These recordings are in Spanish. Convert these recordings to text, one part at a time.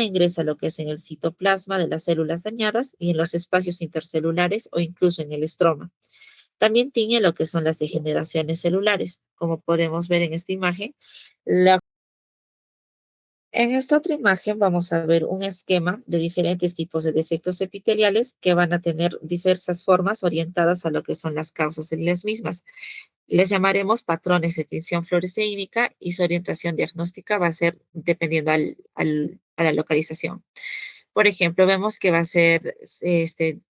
luz ingresa lo que es en el citoplasma de las células dañadas y en los espacios intercelulares o incluso en el estroma. También tiñe lo que son las degeneraciones celulares. Como podemos ver en esta imagen, en esta otra imagen vamos a ver un esquema de diferentes tipos de defectos epiteliales que van a tener diversas formas orientadas a lo que son las causas de las mismas. Les llamaremos patrones de tinción fluoresceínica y su orientación diagnóstica va a ser dependiendo a la localización. Por ejemplo, vemos que va a ser,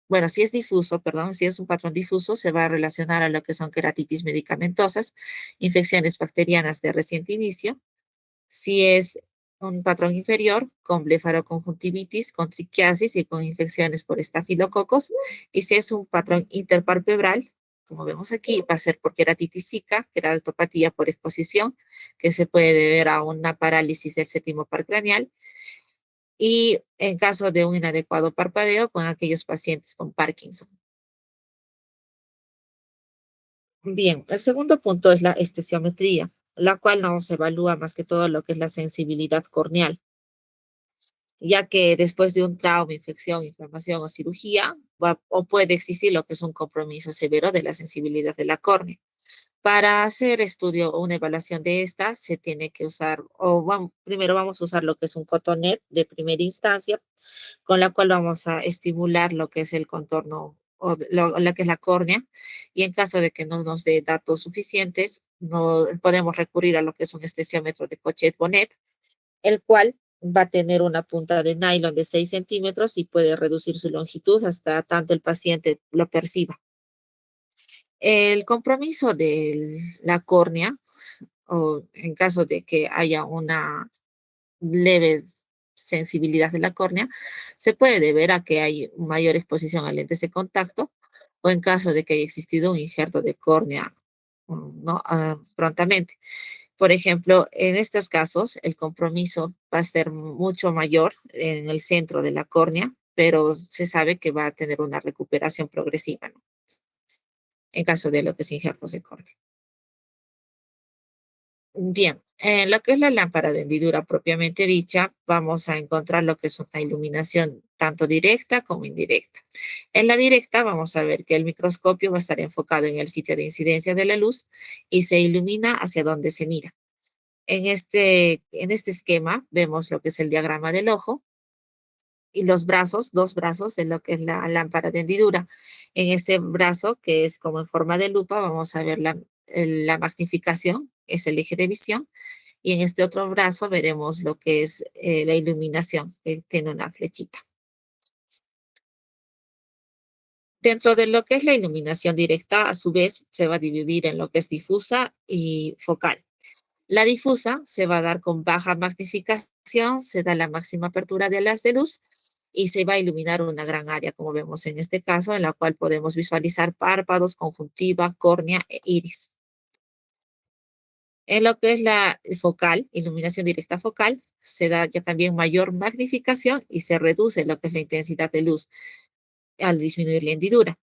bueno, si es difuso, perdón, si es un patrón difuso, se va a relacionar a lo que son queratitis medicamentosas, infecciones bacterianas de reciente inicio. Si es un patrón inferior, con blefaroconjuntivitis, con triquiasis y con infecciones por estafilococos. Y si es un patrón interpalpebral, como vemos aquí, va a ser por queratitis zika, queratopatía por exposición, que se puede deber a una parálisis del séptimo par craneal. Y en caso de un inadecuado parpadeo, con aquellos pacientes con Parkinson. Bien, el segundo punto es la estesiometría, la cual nos evalúa más que todo lo que es la sensibilidad corneal, ya que después de un trauma, infección, inflamación o cirugía, o puede existir lo que es un compromiso severo de la sensibilidad de la córnea. Para hacer estudio o una evaluación de esta, se tiene que usar, primero vamos a usar lo que es un cotonet de primera instancia, con la cual vamos a estimular lo que es el contorno o lo que es la córnea, y en caso de que no nos dé datos suficientes, no podemos recurrir a lo que es un esteciómetro de Cochet-Bonnet, el cual va a tener una punta de nylon de 6 centímetros y puede reducir su longitud hasta tanto el paciente lo perciba. El compromiso de la córnea, o en caso de que haya una leve sensibilidad de la córnea, se puede deber a que hay mayor exposición a lentes de contacto o en caso de que haya existido un injerto de córnea, ¿no? Prontamente. Por ejemplo, en estos casos, el compromiso va a ser mucho mayor en el centro de la córnea, pero se sabe que va a tener una recuperación progresiva, ¿no? En caso de lo que es injertos de córnea. Bien, en lo que es la lámpara de hendidura propiamente dicha, vamos a encontrar lo que es una iluminación tanto directa como indirecta. En la directa vamos a ver que el microscopio va a estar enfocado en el sitio de incidencia de la luz y se ilumina hacia donde se mira. En este esquema vemos lo que es el diagrama del ojo y los brazos, dos brazos de lo que es la lámpara de hendidura. En este brazo, que es como en forma de lupa, vamos a ver la magnificación, es el eje de visión, y en este otro brazo veremos lo que es la iluminación, que tiene una flechita. Dentro de lo que es la iluminación directa, a su vez, se va a dividir en lo que es difusa y focal. La difusa se va a dar con baja magnificación, se da la máxima apertura de las de luz y se va a iluminar una gran área, como vemos en este caso, en la cual podemos visualizar párpados, conjuntiva, córnea e iris. En lo que es la focal, iluminación directa focal, se da ya también mayor magnificación y se reduce lo que es la intensidad de luz al disminuir la hendidura.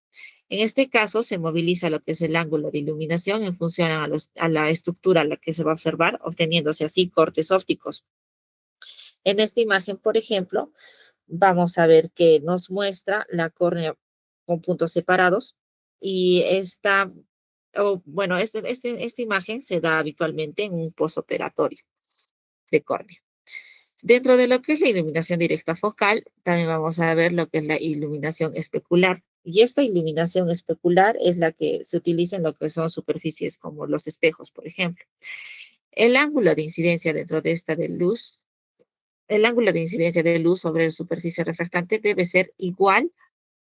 En este caso, se moviliza lo que es el ángulo de iluminación en función a la estructura a la que se va a observar, obteniéndose así cortes ópticos. En esta imagen, por ejemplo, vamos a ver que nos muestra la córnea con puntos separados y esta imagen se da habitualmente en un posoperatorio de córnea. Dentro de lo que es la iluminación directa focal, también vamos a ver lo que es la iluminación especular. Y esta iluminación especular es la que se utiliza en lo que son superficies como los espejos, por ejemplo. El ángulo de incidencia dentro de esta de luz, el ángulo de incidencia de luz sobre la superficie refractante debe ser igual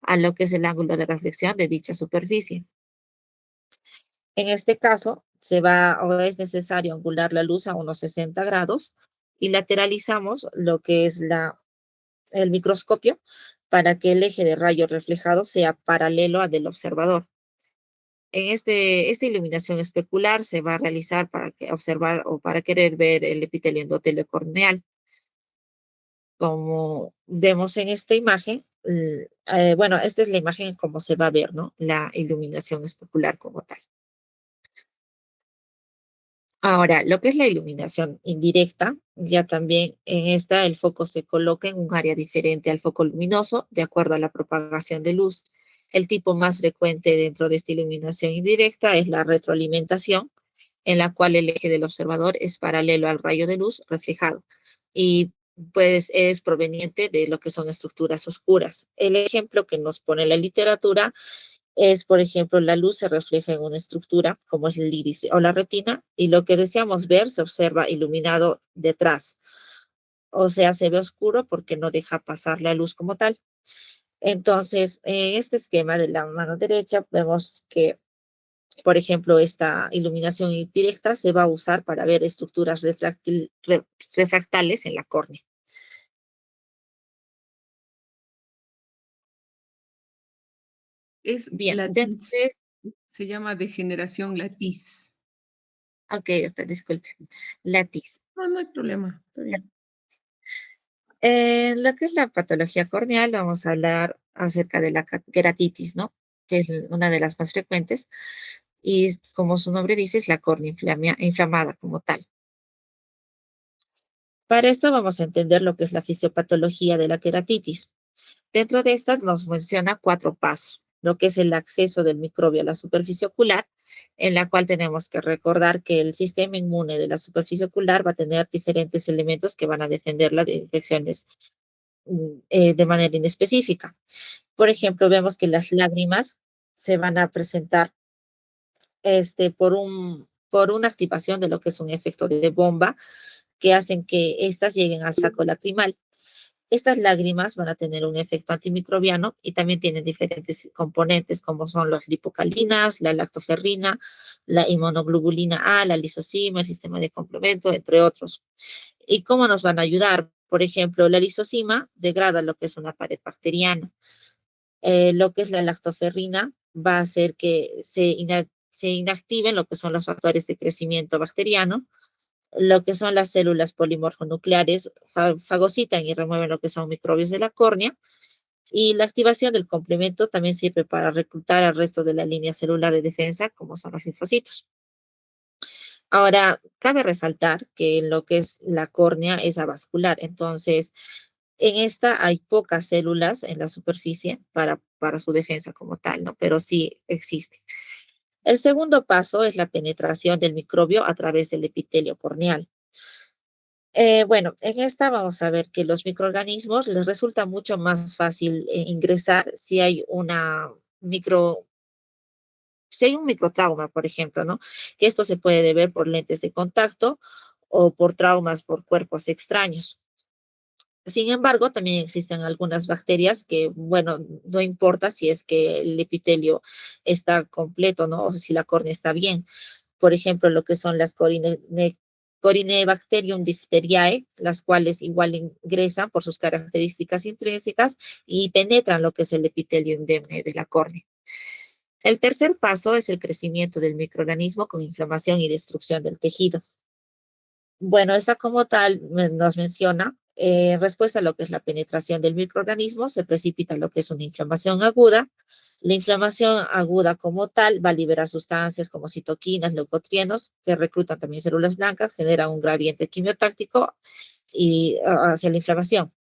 a lo que es el ángulo de reflexión de dicha superficie. En este caso, es necesario angular la luz a unos 60 grados y lateralizamos lo que es el microscopio para que el eje de rayos reflejados sea paralelo al del observador. Esta iluminación especular se va a realizar para observar o para querer ver el epitelio endotelio corneal. Como vemos en esta imagen, esta es la imagen como se va a ver, ¿no? La iluminación especular como tal. Ahora, lo que es la iluminación indirecta, Ya también en esta el foco se coloca en un área diferente al foco luminoso, de acuerdo a la propagación de luz. El tipo más frecuente dentro de esta iluminación indirecta es la retroalimentación, en la cual el eje del observador es paralelo al rayo de luz reflejado y pues es proveniente de lo que son estructuras oscuras. El ejemplo que nos pone la literatura es, por ejemplo, la luz se refleja en una estructura como es el iris o la retina y lo que deseamos ver se observa iluminado detrás. O sea, se ve oscuro porque no deja pasar la luz como tal. Entonces, en este esquema de la mano derecha vemos que, por ejemplo, esta iluminación indirecta se va a usar para ver estructuras refractales en la córnea. Es Bien, latiz, entonces, se llama degeneración latiz. ok, disculpe, latiz. No, no hay problema, está bien. En lo que es la patología corneal, vamos a hablar acerca de la queratitis, ¿no? Que es una de las más frecuentes. Y como su nombre dice, es la córnea inflamada como tal. Para esto vamos a entender lo que es la fisiopatología de la queratitis. Dentro de estas nos menciona cuatro pasos, lo que es el acceso del microbio a la superficie ocular, en la cual tenemos que recordar que el sistema inmune de la superficie ocular va a tener diferentes elementos que van a defenderla de infecciones de manera inespecífica. Por ejemplo, vemos que las lágrimas se van a presentar por una activación de lo que es un efecto de bomba que hacen que éstas lleguen al saco lacrimal. Estas lágrimas van a tener un efecto antimicrobiano y también tienen diferentes componentes como son las lipocalinas, la lactoferrina, la inmunoglobulina A, la lisocima, el sistema de complemento, entre otros. ¿Y cómo nos van a ayudar? Por ejemplo, la lisocima degrada lo que es una pared bacteriana. Lo que es la lactoferrina va a hacer que se inactiven lo que son los factores de crecimiento bacteriano, lo que son las células polimorfonucleares fagocitan y remueven lo que son microbios de la córnea, y la activación del complemento también sirve para reclutar al resto de la línea celular de defensa, como son los linfocitos. Ahora, cabe resaltar que lo que es la córnea es avascular, entonces en esta hay pocas células en la superficie para su defensa como tal, ¿no? Pero sí existe. El segundo paso es la penetración del microbio a través del epitelio corneal. Bueno, en esta vamos a ver que los microorganismos les resulta mucho más fácil ingresar micro, si hay un microtrauma, por ejemplo, ¿no? Que esto se puede deber por lentes de contacto o por traumas por cuerpos extraños. Sin embargo, también existen algunas bacterias que, bueno, no importa si es que el epitelio está completo, ¿no? O si la córnea está bien. Por ejemplo, lo que son las Corinebacterium diphtheriae, las cuales igual ingresan por sus características intrínsecas y penetran lo que es el epitelio indemne de la córnea. El tercer paso es el crecimiento del microorganismo con inflamación y destrucción del tejido. Bueno, esta como tal nos menciona, en respuesta a lo que es la penetración del microorganismo, se precipita lo que es una inflamación aguda. La inflamación aguda como tal va a liberar sustancias como citoquinas, leucotrienos, que reclutan también células blancas, generan un gradiente quimiotáctico y hacia la inflamación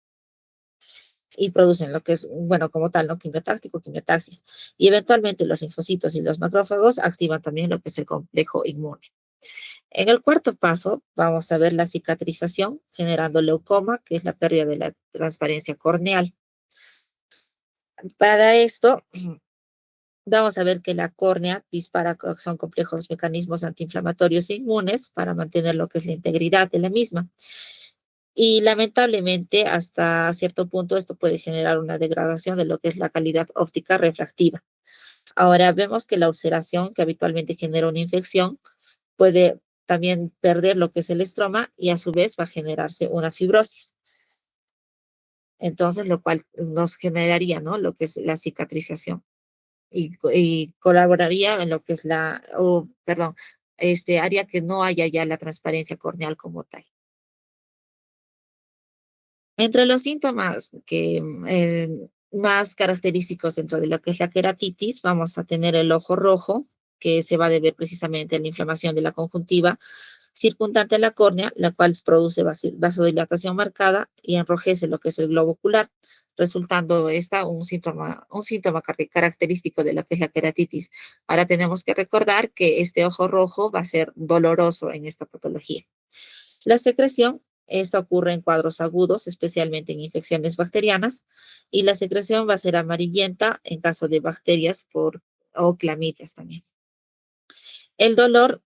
y producen lo que es, bueno, como tal, ¿no? Quimiotáctico, quimiotaxis. Y eventualmente los linfocitos y los macrófagos activan también lo que es el complejo inmune. En el cuarto paso, vamos a ver la cicatrización generando leucoma, que es la pérdida de la transparencia corneal. Para esto, vamos a ver que la córnea dispara, son complejos mecanismos antiinflamatorios e inmunes para mantener lo que es la integridad de la misma. Y lamentablemente, hasta cierto punto, esto puede generar una degradación de lo que es la calidad óptica refractiva. Ahora vemos que la ulceración, que habitualmente genera una infección, puede también perder lo que es el estroma y a su vez va a generarse una fibrosis. Entonces, lo cual nos generaría, ¿no? Lo que es la cicatrización y colaboraría en lo que es perdón, haría que no haya ya la transparencia corneal como tal. Entre los síntomas que más característicos dentro de lo que es la queratitis, vamos a tener el ojo rojo, que se va a deber precisamente a la inflamación de la conjuntiva, circundante a la córnea, la cual produce vasodilatación marcada y enrojece lo que es el globo ocular, resultando esta un síntoma característico de lo que es la queratitis. Ahora tenemos que recordar que este ojo rojo va a ser doloroso en esta patología. La secreción, esta ocurre en cuadros agudos, especialmente en infecciones bacterianas, y la secreción va a ser amarillenta en caso de bacterias o clamidias también. El dolor,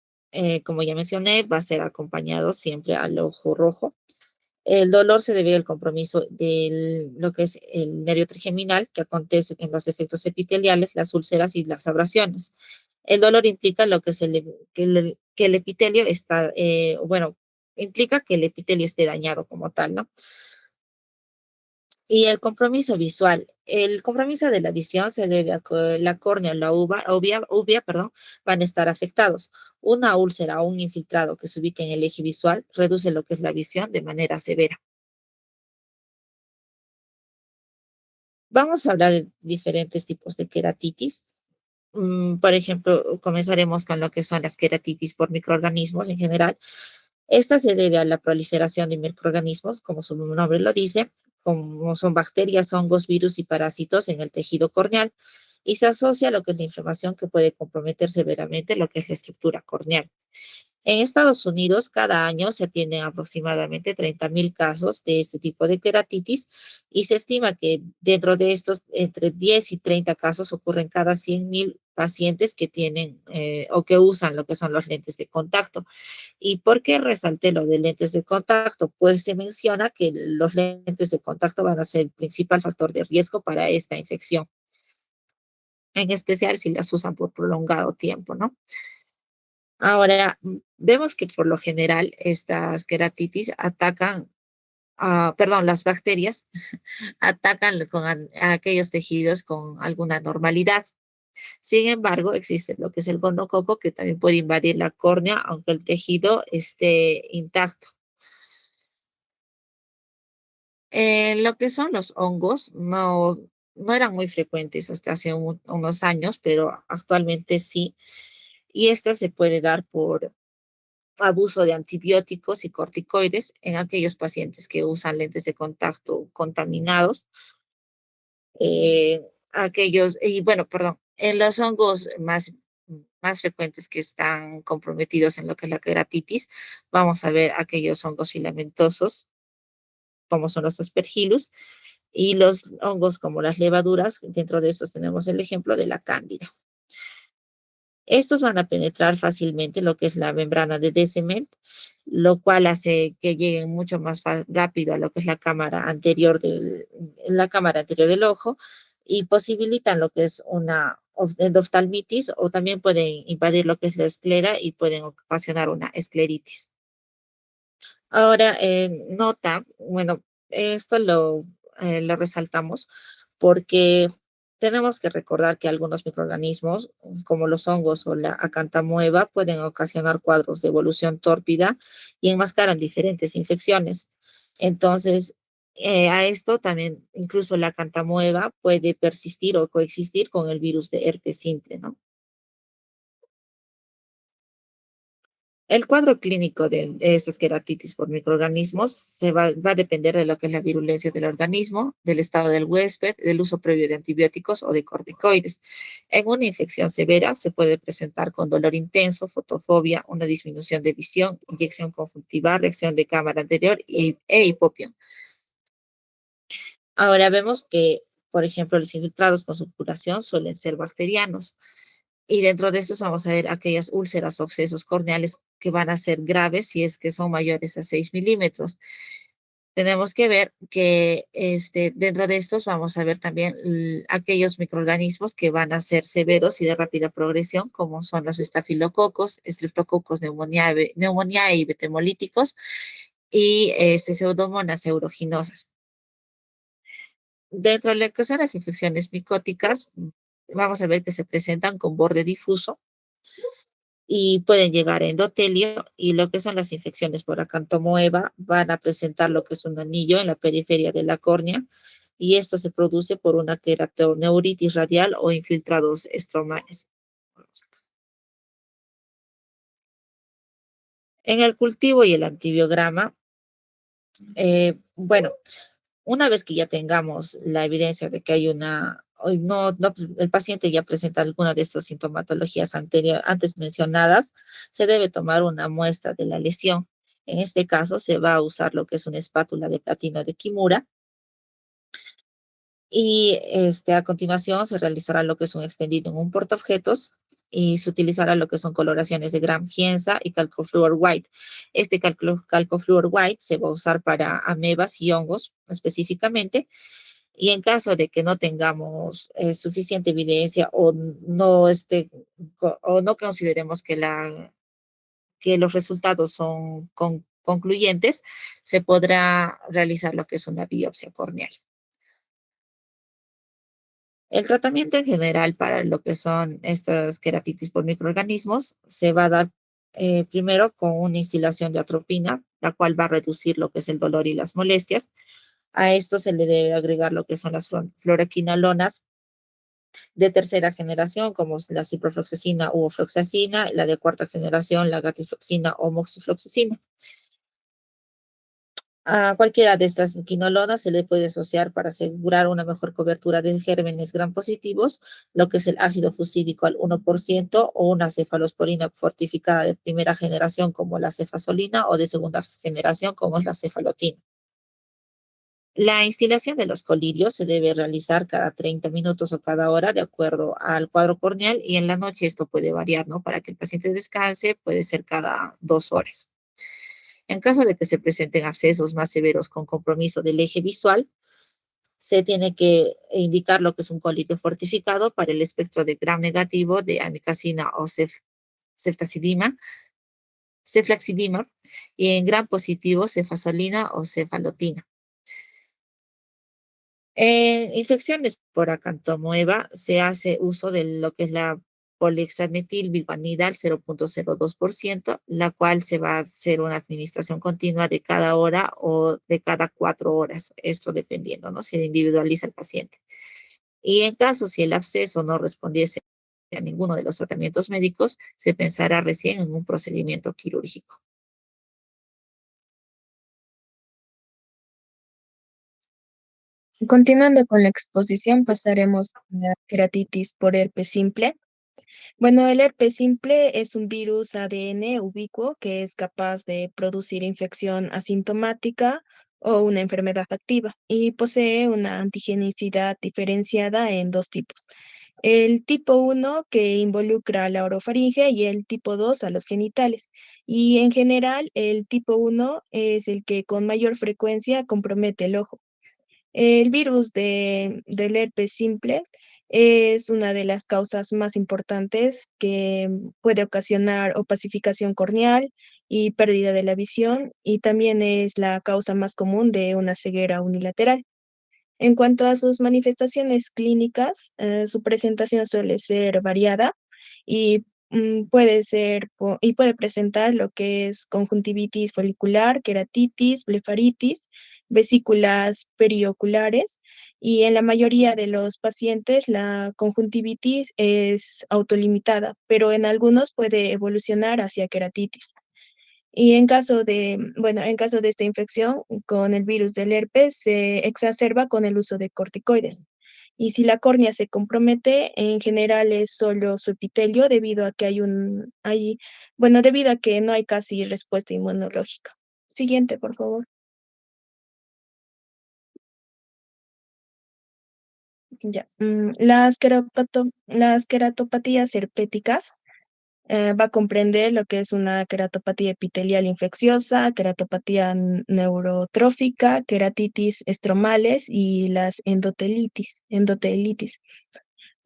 como ya mencioné, va a ser acompañado siempre al ojo rojo. El dolor se debe al compromiso de lo que es el nervio trigeminal, que acontece en los defectos epiteliales, las úlceras y las abrasiones. El dolor implica lo que, que el epitelio está, bueno, implica que el epitelio esté dañado como tal, ¿no? Y el compromiso visual. El compromiso de la visión se debe a que la córnea o la uvea, perdón, van a estar afectados. Una úlcera o un infiltrado que se ubique en el eje visual reduce lo que es la visión de manera severa. Vamos a hablar de diferentes tipos de queratitis. Por ejemplo, comenzaremos con lo que son las queratitis por microorganismos en general. Esta se debe a la proliferación de microorganismos, como su nombre lo dice, como son bacterias, hongos, virus y parásitos en el tejido corneal, y se asocia a lo que es la inflamación que puede comprometer severamente lo que es la estructura corneal. En Estados Unidos, cada año se atienden aproximadamente 30.000 casos de este tipo de queratitis y se estima que dentro de estos, entre 10 y 30 casos ocurren cada 100.000 pacientes que tienen o que usan lo que son los lentes de contacto. ¿Y por qué resalté lo de lentes de contacto? Pues se menciona que los lentes de contacto van a ser el principal factor de riesgo para esta infección, en especial si las usan por prolongado tiempo, ¿no? Ahora, vemos que por lo general estas queratitis atacan, perdón, las bacterias atacan a aquellos tejidos con alguna normalidad. Sin embargo, existe lo que es el gonococo que también puede invadir la córnea aunque el tejido esté intacto. Lo que son los hongos no eran muy frecuentes hasta hace unos años, pero actualmente sí. Y esta se puede dar por abuso de antibióticos y corticoides en aquellos pacientes que usan lentes de contacto contaminados. Y bueno, perdón, en los hongos más frecuentes que están comprometidos en lo que es la queratitis, vamos a ver aquellos hongos filamentosos, como son los aspergillus, y los hongos como las levaduras. Dentro de estos tenemos el ejemplo de la cándida. Estos van a penetrar fácilmente lo que es la membrana de Descemet, lo cual hace que lleguen mucho más rápido a lo que es la cámara anterior del ojo y posibilitan lo que es una endoftalmitis o también pueden invadir lo que es la esclera y pueden ocasionar una escleritis. Ahora, nota, bueno, esto lo resaltamos porque tenemos que recordar que algunos microorganismos, como los hongos o la acantamoeba, pueden ocasionar cuadros de evolución tórpida y enmascaran diferentes infecciones. Entonces, a esto también, incluso la acantamoeba puede persistir o coexistir con el virus de herpes simple, ¿no? El cuadro clínico de estas queratitis por microorganismos va a depender de lo que es la virulencia del organismo, del estado del huésped, del uso previo de antibióticos o de corticoides. En una infección severa se puede presentar con dolor intenso, fotofobia, una disminución de visión, inyección conjuntiva, reacción de cámara anterior e hipopión. Ahora vemos que, por ejemplo, los infiltrados con supuración suelen ser bacterianos. Y dentro de estos vamos a ver aquellas úlceras o abscesos corneales que van a ser graves si es que son mayores a 6 milímetros. Tenemos que ver que dentro de estos vamos a ver también aquellos microorganismos que van a ser severos y de rápida progresión, como son los estafilococos, estreptococos, neumonía y betemolíticos y pseudomonas aeuginosa. Dentro de lo que son las infecciones micóticas, vamos a ver que se presentan con borde difuso y pueden llegar a endotelio, y lo que son las infecciones por acantomoeba van a presentar lo que es un anillo en la periferia de la córnea y esto se produce por una queratoneuritis radial o infiltrados estromales. En el cultivo y el antibiograma, bueno, una vez que ya tengamos la evidencia de que hay el paciente ya presenta alguna de estas sintomatologías antes mencionadas, se debe tomar una muestra de la lesión. En este caso, se va a usar lo que es una espátula de platino de Kimura y a continuación se realizará lo que es un extendido en un portaobjetos y se utilizará lo que son coloraciones de Gram Gienza y Calcofluor White. Este Calcofluor White se va a usar para amebas y hongos específicamente, y en caso de que no tengamos suficiente evidencia o no consideremos que los resultados son concluyentes, se podrá realizar lo que es una biopsia corneal. El tratamiento en general para lo que son estas queratitis por microorganismos se va a dar primero con una instilación de atropina, la cual va a reducir lo que es el dolor y las molestias. A esto se le debe agregar lo que son las fluoroquinolonas de tercera generación, como es la ciprofloxacina u ofloxacina, la de cuarta generación, la gatifloxina o moxifloxacina. A cualquiera de estas quinolonas se le puede asociar para asegurar una mejor cobertura de gérmenes gram positivos, lo que es el ácido fucídico al 1% o una cefalosporina fortificada de primera generación como la cefasolina o de segunda generación como es la cefalotina. La instilación de los colirios se debe realizar cada 30 minutos o cada hora de acuerdo al cuadro corneal, y en la noche esto puede variar, ¿no? Para que el paciente descanse puede ser cada 2 horas. En caso de que se presenten accesos más severos con compromiso del eje visual, se tiene que indicar lo que es un colirio fortificado para el espectro de gram negativo de amikacina o ceftazidima, ceflaxidima, y en gram positivo cefasolina o cefalotina. En infecciones por acantomoeba se hace uso de lo que es la polixametilvivanidal 0,02%, la cual se va a hacer una administración continua de cada hora o de cada 4 horas, esto dependiendo, ¿no? Se individualiza el paciente. Y en caso si el absceso no respondiese a ninguno de los tratamientos médicos, se pensará recién en un procedimiento quirúrgico. Continuando con la exposición, pasaremos a la queratitis por herpes simple. Bueno, el herpes simple es un virus ADN ubicuo que es capaz de producir infección asintomática o una enfermedad activa y posee una antigenicidad diferenciada en dos tipos. El tipo 1 que involucra a la orofaringe y el tipo 2 a los genitales. Y en general, el tipo 1 es el que con mayor frecuencia compromete el ojo. El virus del herpes simple es una de las causas más importantes que puede ocasionar opacificación corneal y pérdida de la visión, y también es la causa más común de una ceguera unilateral. En cuanto a sus manifestaciones clínicas, su presentación suele ser variada y puede presentar lo que es conjuntivitis folicular, queratitis, blefaritis, vesículas perioculares, y en la mayoría de los pacientes la conjuntivitis es autolimitada, pero en algunos puede evolucionar hacia queratitis. Y en caso de esta infección con el virus del herpes, se exacerba con el uso de corticoides. Y si la córnea se compromete, en general es solo su epitelio debido a que debido a que no hay casi respuesta inmunológica. Siguiente, por favor. Ya. Las queratopatías herpéticas va a comprender lo que es una queratopatía epitelial infecciosa, queratopatía neurotrófica, queratitis estromales y las endotelitis.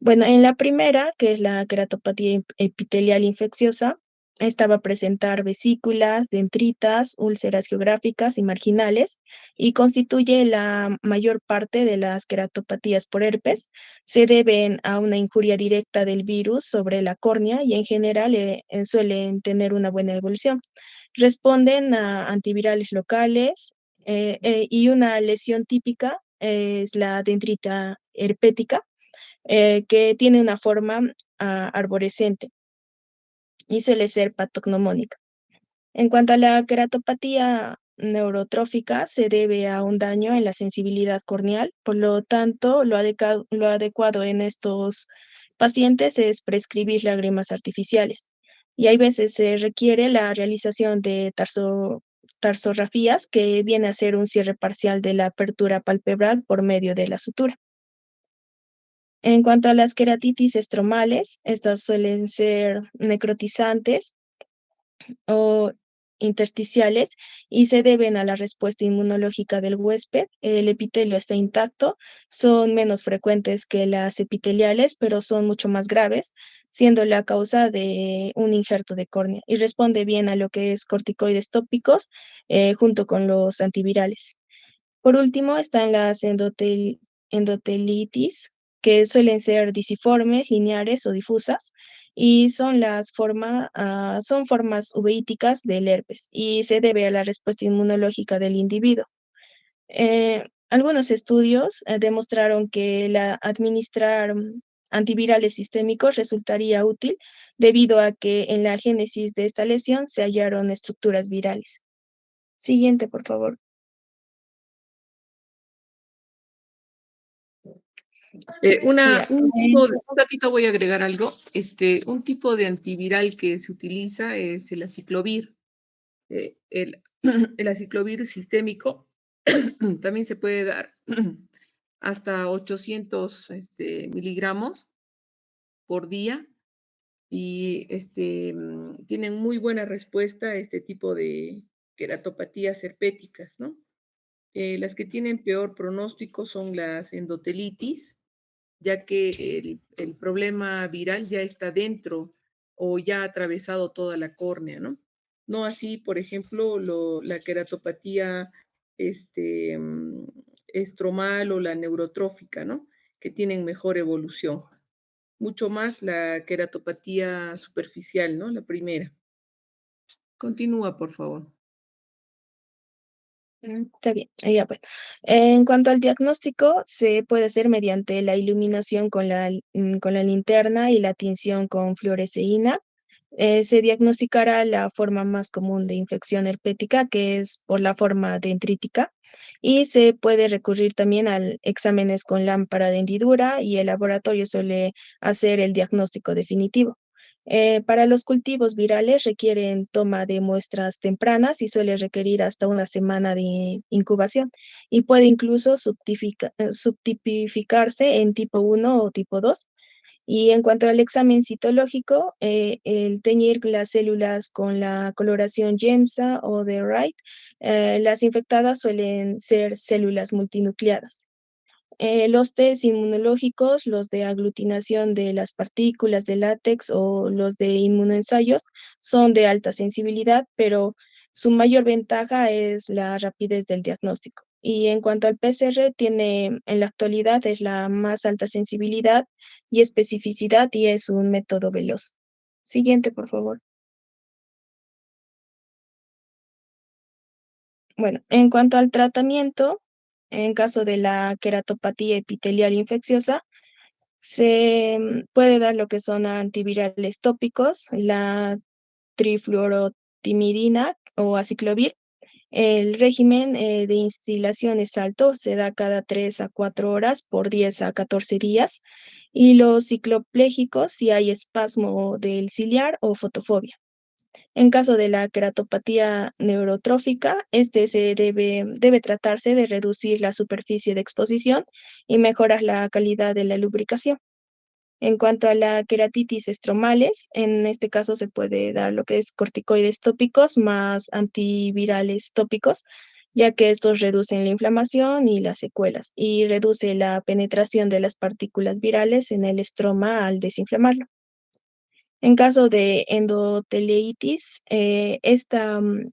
Bueno, en la primera, que es la queratopatía epitelial infecciosa, esta va a presentar vesículas, dendritas, úlceras geográficas y marginales, y constituye la mayor parte de las queratopatías por herpes. Se deben a una injuria directa del virus sobre la córnea y en general suelen tener una buena evolución. Responden a antivirales locales, y una lesión típica es la dendrita herpética, que tiene una forma arborescente y suele ser patognomónica. En cuanto a la queratopatía neurotrófica, se debe a un daño en la sensibilidad corneal, por lo tanto, lo adecuado en estos pacientes es prescribir lágrimas artificiales. Y hay veces se requiere la realización de tarsografías, que viene a ser un cierre parcial de la apertura palpebral por medio de la sutura. En cuanto a las queratitis estromales, estas suelen ser necrotizantes o intersticiales y se deben a la respuesta inmunológica del huésped. El epitelio está intacto, son menos frecuentes que las epiteliales, pero son mucho más graves, siendo la causa de un injerto de córnea y responde bien a lo que es corticoides tópicos junto con los antivirales. Por último, están las endotelitis, que suelen ser disiformes, lineares o difusas, y son formas uveíticas del herpes y se debe a la respuesta inmunológica del individuo. Algunos estudios demostraron que administrar antivirales sistémicos resultaría útil debido a que en la génesis de esta lesión se hallaron estructuras virales. Siguiente, por favor. Ya. Un ratito voy a agregar algo. Un tipo de antiviral que se utiliza es el aciclovir. El, el aciclovir sistémico también se puede dar hasta 800 miligramos por día y tienen muy buena respuesta a este tipo de queratopatías herpéticas, ¿no? Las que tienen peor pronóstico son las endotelitis, ya que el problema viral ya está dentro o ya ha atravesado toda la córnea, ¿no? No así, por ejemplo, la queratopatía estromal o la neurotrófica, ¿no? Que tienen mejor evolución. Mucho más la queratopatía superficial, ¿no? La primera. Continúa, por favor. Está bien, ya pues. En cuanto al diagnóstico, se puede hacer mediante la iluminación con la linterna y la tinción con fluoresceína. Se diagnosticará la forma más común de infección herpética, que es por la forma dendrítica, y se puede recurrir también a exámenes con lámpara de hendidura y el laboratorio suele hacer el diagnóstico definitivo. Para los cultivos virales requieren toma de muestras tempranas y suele requerir hasta una semana de incubación y puede incluso subtipificarse en tipo 1 o tipo 2. Y en cuanto al examen citológico, el teñir las células con la coloración Giemsa o de Wright, las infectadas suelen ser células multinucleadas. Los test inmunológicos, los de aglutinación de las partículas de látex o los de inmunoensayos, son de alta sensibilidad, pero su mayor ventaja es la rapidez del diagnóstico. Y en cuanto al PCR, tiene en la actualidad es la más alta sensibilidad y especificidad y es un método veloz. Siguiente, por favor. Bueno, en cuanto al tratamiento, en caso de la queratopatía epitelial infecciosa, se puede dar lo que son antivirales tópicos, la trifluorotimidina o aciclovir. El régimen de instilación es alto, se da cada 3 a 4 horas por 10 a 14 días. Y los cicloplégicos si hay espasmo del ciliar o fotofobia. En caso de la queratopatía neurotrófica, debe tratarse de reducir la superficie de exposición y mejorar la calidad de la lubricación. En cuanto a la queratitis estromales, en este caso se puede dar lo que es corticoides tópicos más antivirales tópicos, ya que estos reducen la inflamación y las secuelas y reduce la penetración de las partículas virales en el estroma al desinflamarlo. En caso de endoteleitis, en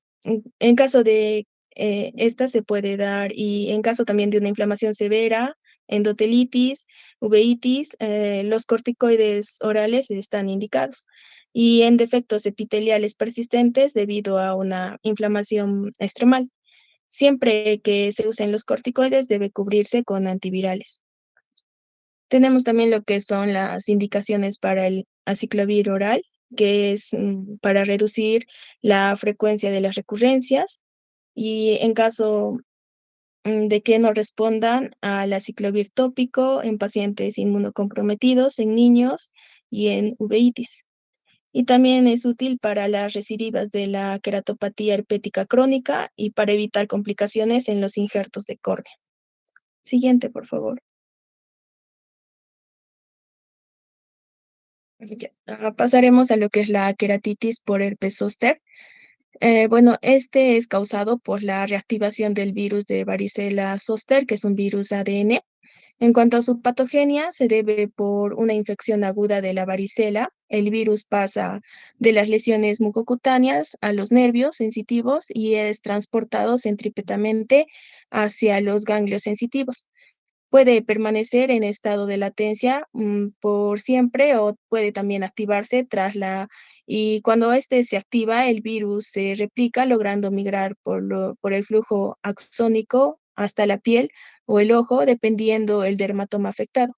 caso de esta se puede dar y en caso también de una inflamación severa, endotelitis, uveitis, los corticoides orales están indicados. Y en defectos epiteliales persistentes debido a una inflamación estromal. Siempre que se usen los corticoides debe cubrirse con antivirales. Tenemos también lo que son las indicaciones para el aciclovir oral. que es para reducir la frecuencia de las recurrencias y en caso de que no respondan al aciclovir tópico en pacientes inmunocomprometidos, en niños y en uveitis. Y también es útil para las recidivas de la queratopatía herpética crónica y para evitar complicaciones en los injertos de córnea. Siguiente, por favor. Ya, pasaremos a lo que es la queratitis por herpes zóster. Bueno, este es causado por la reactivación del virus de varicela zoster, que es un virus ADN. En cuanto a su patogenia, se debe por una infección aguda de la varicela. El virus pasa de las lesiones mucocutáneas a los nervios sensitivos y es transportado centrípetamente hacia los ganglios sensitivos. Puede permanecer en estado de latencia por siempre o puede también activarse y cuando este se activa, el virus se replica logrando migrar por el flujo axónico hasta la piel o el ojo, dependiendo el dermatoma afectado.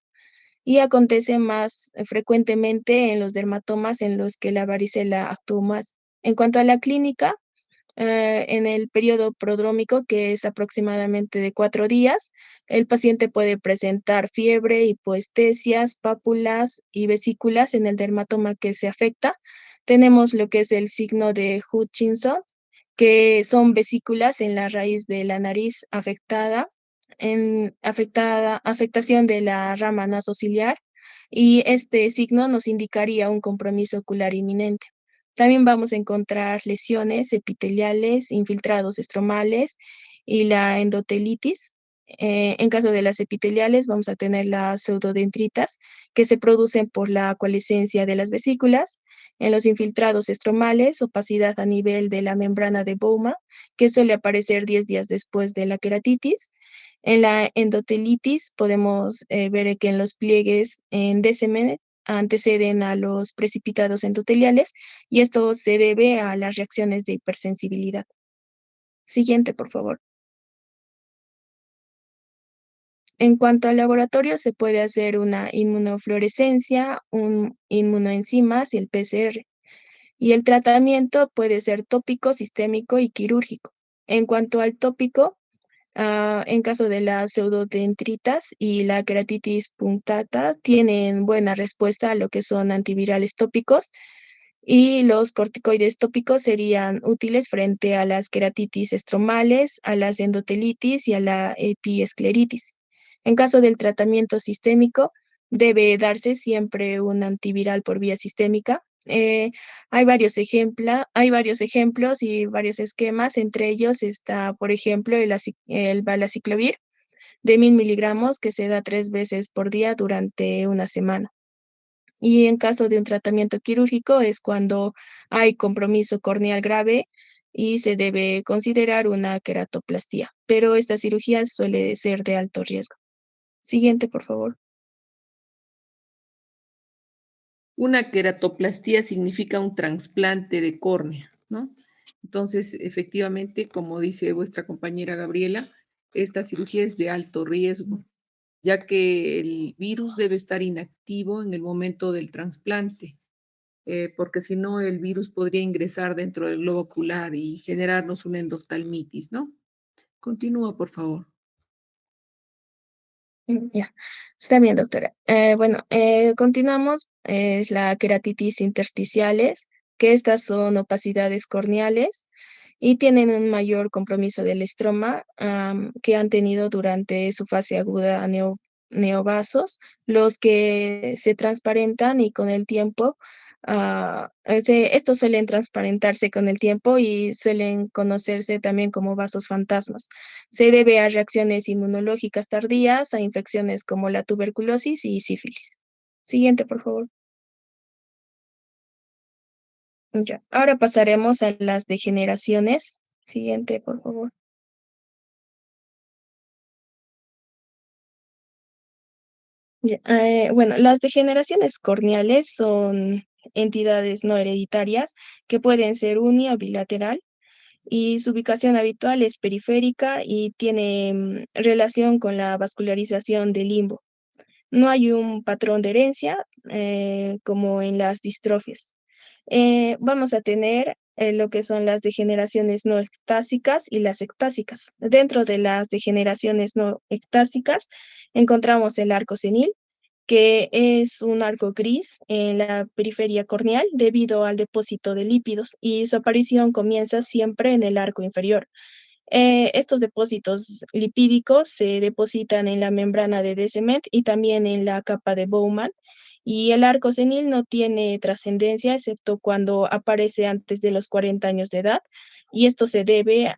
Y acontece más frecuentemente en los dermatomas en los que la varicela actúa más. En cuanto a la clínica, en el periodo prodrómico, que es aproximadamente de 4 días, el paciente puede presentar fiebre, hipoestesias, pápulas y vesículas en el dermatoma que se afecta. Tenemos lo que es el signo de Hutchinson, que son vesículas en la raíz de la nariz afectada, afectación de la rama nasociliar, y este signo nos indicaría un compromiso ocular inminente. También vamos a encontrar lesiones epiteliales, infiltrados estromales y la endotelitis. En caso de las epiteliales, vamos a tener las pseudodendritas que se producen por la coalescencia de las vesículas. En los infiltrados estromales, opacidad a nivel de la membrana de Bowman, que suele aparecer 10 días después de la queratitis. En la endotelitis podemos ver que en los pliegues en DSM anteceden a los precipitados endoteliales y esto se debe a las reacciones de hipersensibilidad. Siguiente, por favor. En cuanto al laboratorio, se puede hacer una inmunofluorescencia, un inmunoenzimas y el PCR. Y el tratamiento puede ser tópico, sistémico y quirúrgico. En cuanto al tópico, en caso de las pseudodendritas y la queratitis punctata, tienen buena respuesta a lo que son antivirales tópicos y los corticoides tópicos serían útiles frente a las queratitis estromales, a las endotelitis y a la epiescleritis. En caso del tratamiento sistémico, debe darse siempre un antiviral por vía sistémica. Hay varios ejemplos y varios esquemas. Entre ellos está, por ejemplo, el valaciclovir de 1000 miligramos que se da 3 veces por día durante una semana. Y en caso de un tratamiento quirúrgico es cuando hay compromiso corneal grave y se debe considerar una queratoplastía, pero esta cirugía suele ser de alto riesgo. Siguiente, por favor. Una queratoplastía significa un trasplante de córnea, ¿no? Entonces, efectivamente, como dice vuestra compañera Gabriela, esta cirugía es de alto riesgo, ya que el virus debe estar inactivo en el momento del trasplante, porque si no, el virus podría ingresar dentro del globo ocular y generarnos una endoftalmitis, ¿no? Continúa, por favor. Ya, está bien, doctora. Bueno, continuamos. Es la queratitis intersticiales, que estas son opacidades corneales y tienen un mayor compromiso del estroma que han tenido durante su fase aguda neovasos, los que se transparentan y con el tiempo, estos suelen transparentarse con el tiempo y suelen conocerse también como vasos fantasmas. Se debe a reacciones inmunológicas tardías, a infecciones como la tuberculosis y sífilis. Siguiente, por favor. Ya. Ahora pasaremos a las degeneraciones. Siguiente, por favor. Ya, bueno, las degeneraciones corneales son entidades no hereditarias que pueden ser uni o bilateral y su ubicación habitual es periférica y tiene relación con la vascularización del limbo. No hay un patrón de herencia como en las distrofias. vamos a tener lo que son las degeneraciones no ectásicas y las ectásicas. Dentro de las degeneraciones no ectásicas encontramos el arco senil, que es un arco gris en la periferia corneal debido al depósito de lípidos y su aparición comienza siempre en el arco inferior. Estos depósitos lipídicos se depositan en la membrana de Descemet y también en la capa de Bowman. Y el arco senil no tiene trascendencia excepto cuando aparece antes de los 40 años de edad. Y esto se debe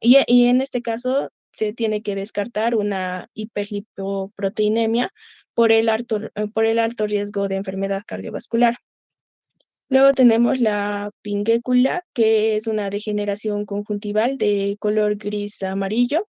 y en este caso se tiene que descartar una hiperlipoproteinemia por el alto riesgo de enfermedad cardiovascular. Luego tenemos la pinguécula, que es una degeneración conjuntival de color gris amarillo.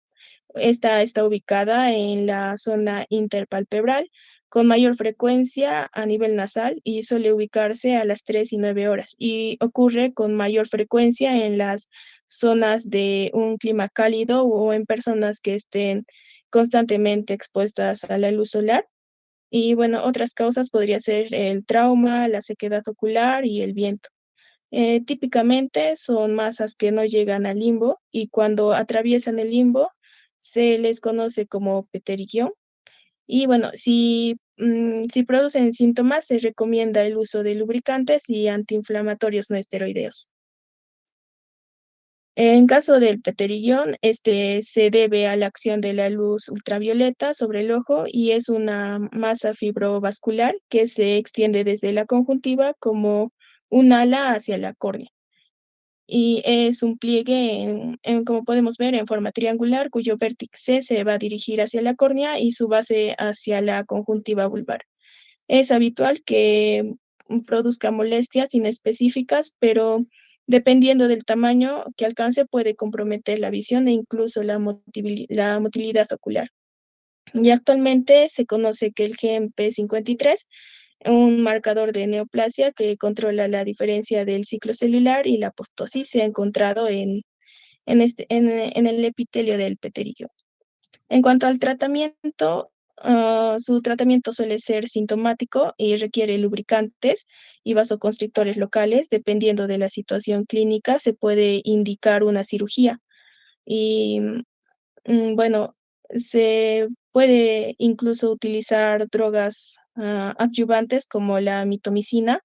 Esta está ubicada en la zona interpalpebral con mayor frecuencia a nivel nasal y suele ubicarse a las 3 y 9 horas y ocurre con mayor frecuencia en las zonas de un clima cálido o en personas que estén constantemente expuestas a la luz solar. Y bueno, otras causas podría ser el trauma, la sequedad ocular y el viento. Típicamente son masas que no llegan al limbo y cuando atraviesan el limbo se les conoce como petequión. Y bueno, si producen síntomas, se recomienda el uso de lubricantes y antiinflamatorios no esteroideos. En caso del petequión, este se debe a la acción de la luz ultravioleta sobre el ojo y es una masa fibrovascular que se extiende desde la conjuntiva como un ala hacia la córnea. Y es un pliegue, como podemos ver, en forma triangular, cuyo vértice se va a dirigir hacia la córnea y su base hacia la conjuntiva vulvar. Es habitual que produzca molestias inespecíficas, pero dependiendo del tamaño que alcance puede comprometer la visión e incluso la motilidad ocular. Y actualmente se conoce que el gen P53, un marcador de neoplasia que controla la diferencia del ciclo celular y la apoptosis, se ha encontrado en el epitelio del petequión. En cuanto al tratamiento, su tratamiento suele ser sintomático y requiere lubricantes y vasoconstrictores locales. Dependiendo de la situación clínica, se puede indicar una cirugía. Y bueno, se puede incluso utilizar drogas adyuvantes como la mitomicina,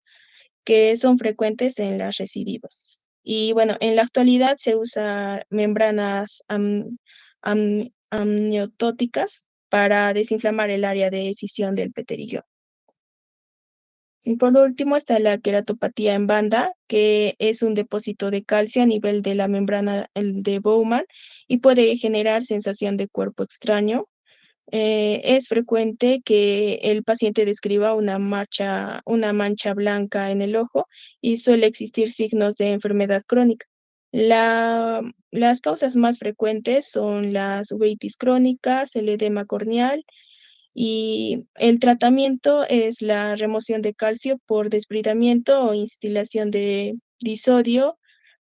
que son frecuentes en las recidivas. Y bueno, en la actualidad se usa membranas amniotóticas para desinflamar el área de escisión del petequión. Y por último está la queratopatía en banda, que es un depósito de calcio a nivel de la membrana de Bowman y puede generar sensación de cuerpo extraño. Es frecuente que el paciente describa una mancha blanca en el ojo y suele existir signos de enfermedad crónica. Las causas más frecuentes son las uveitis crónicas, el edema corneal y el tratamiento es la remoción de calcio por desbridamiento o instilación de disodio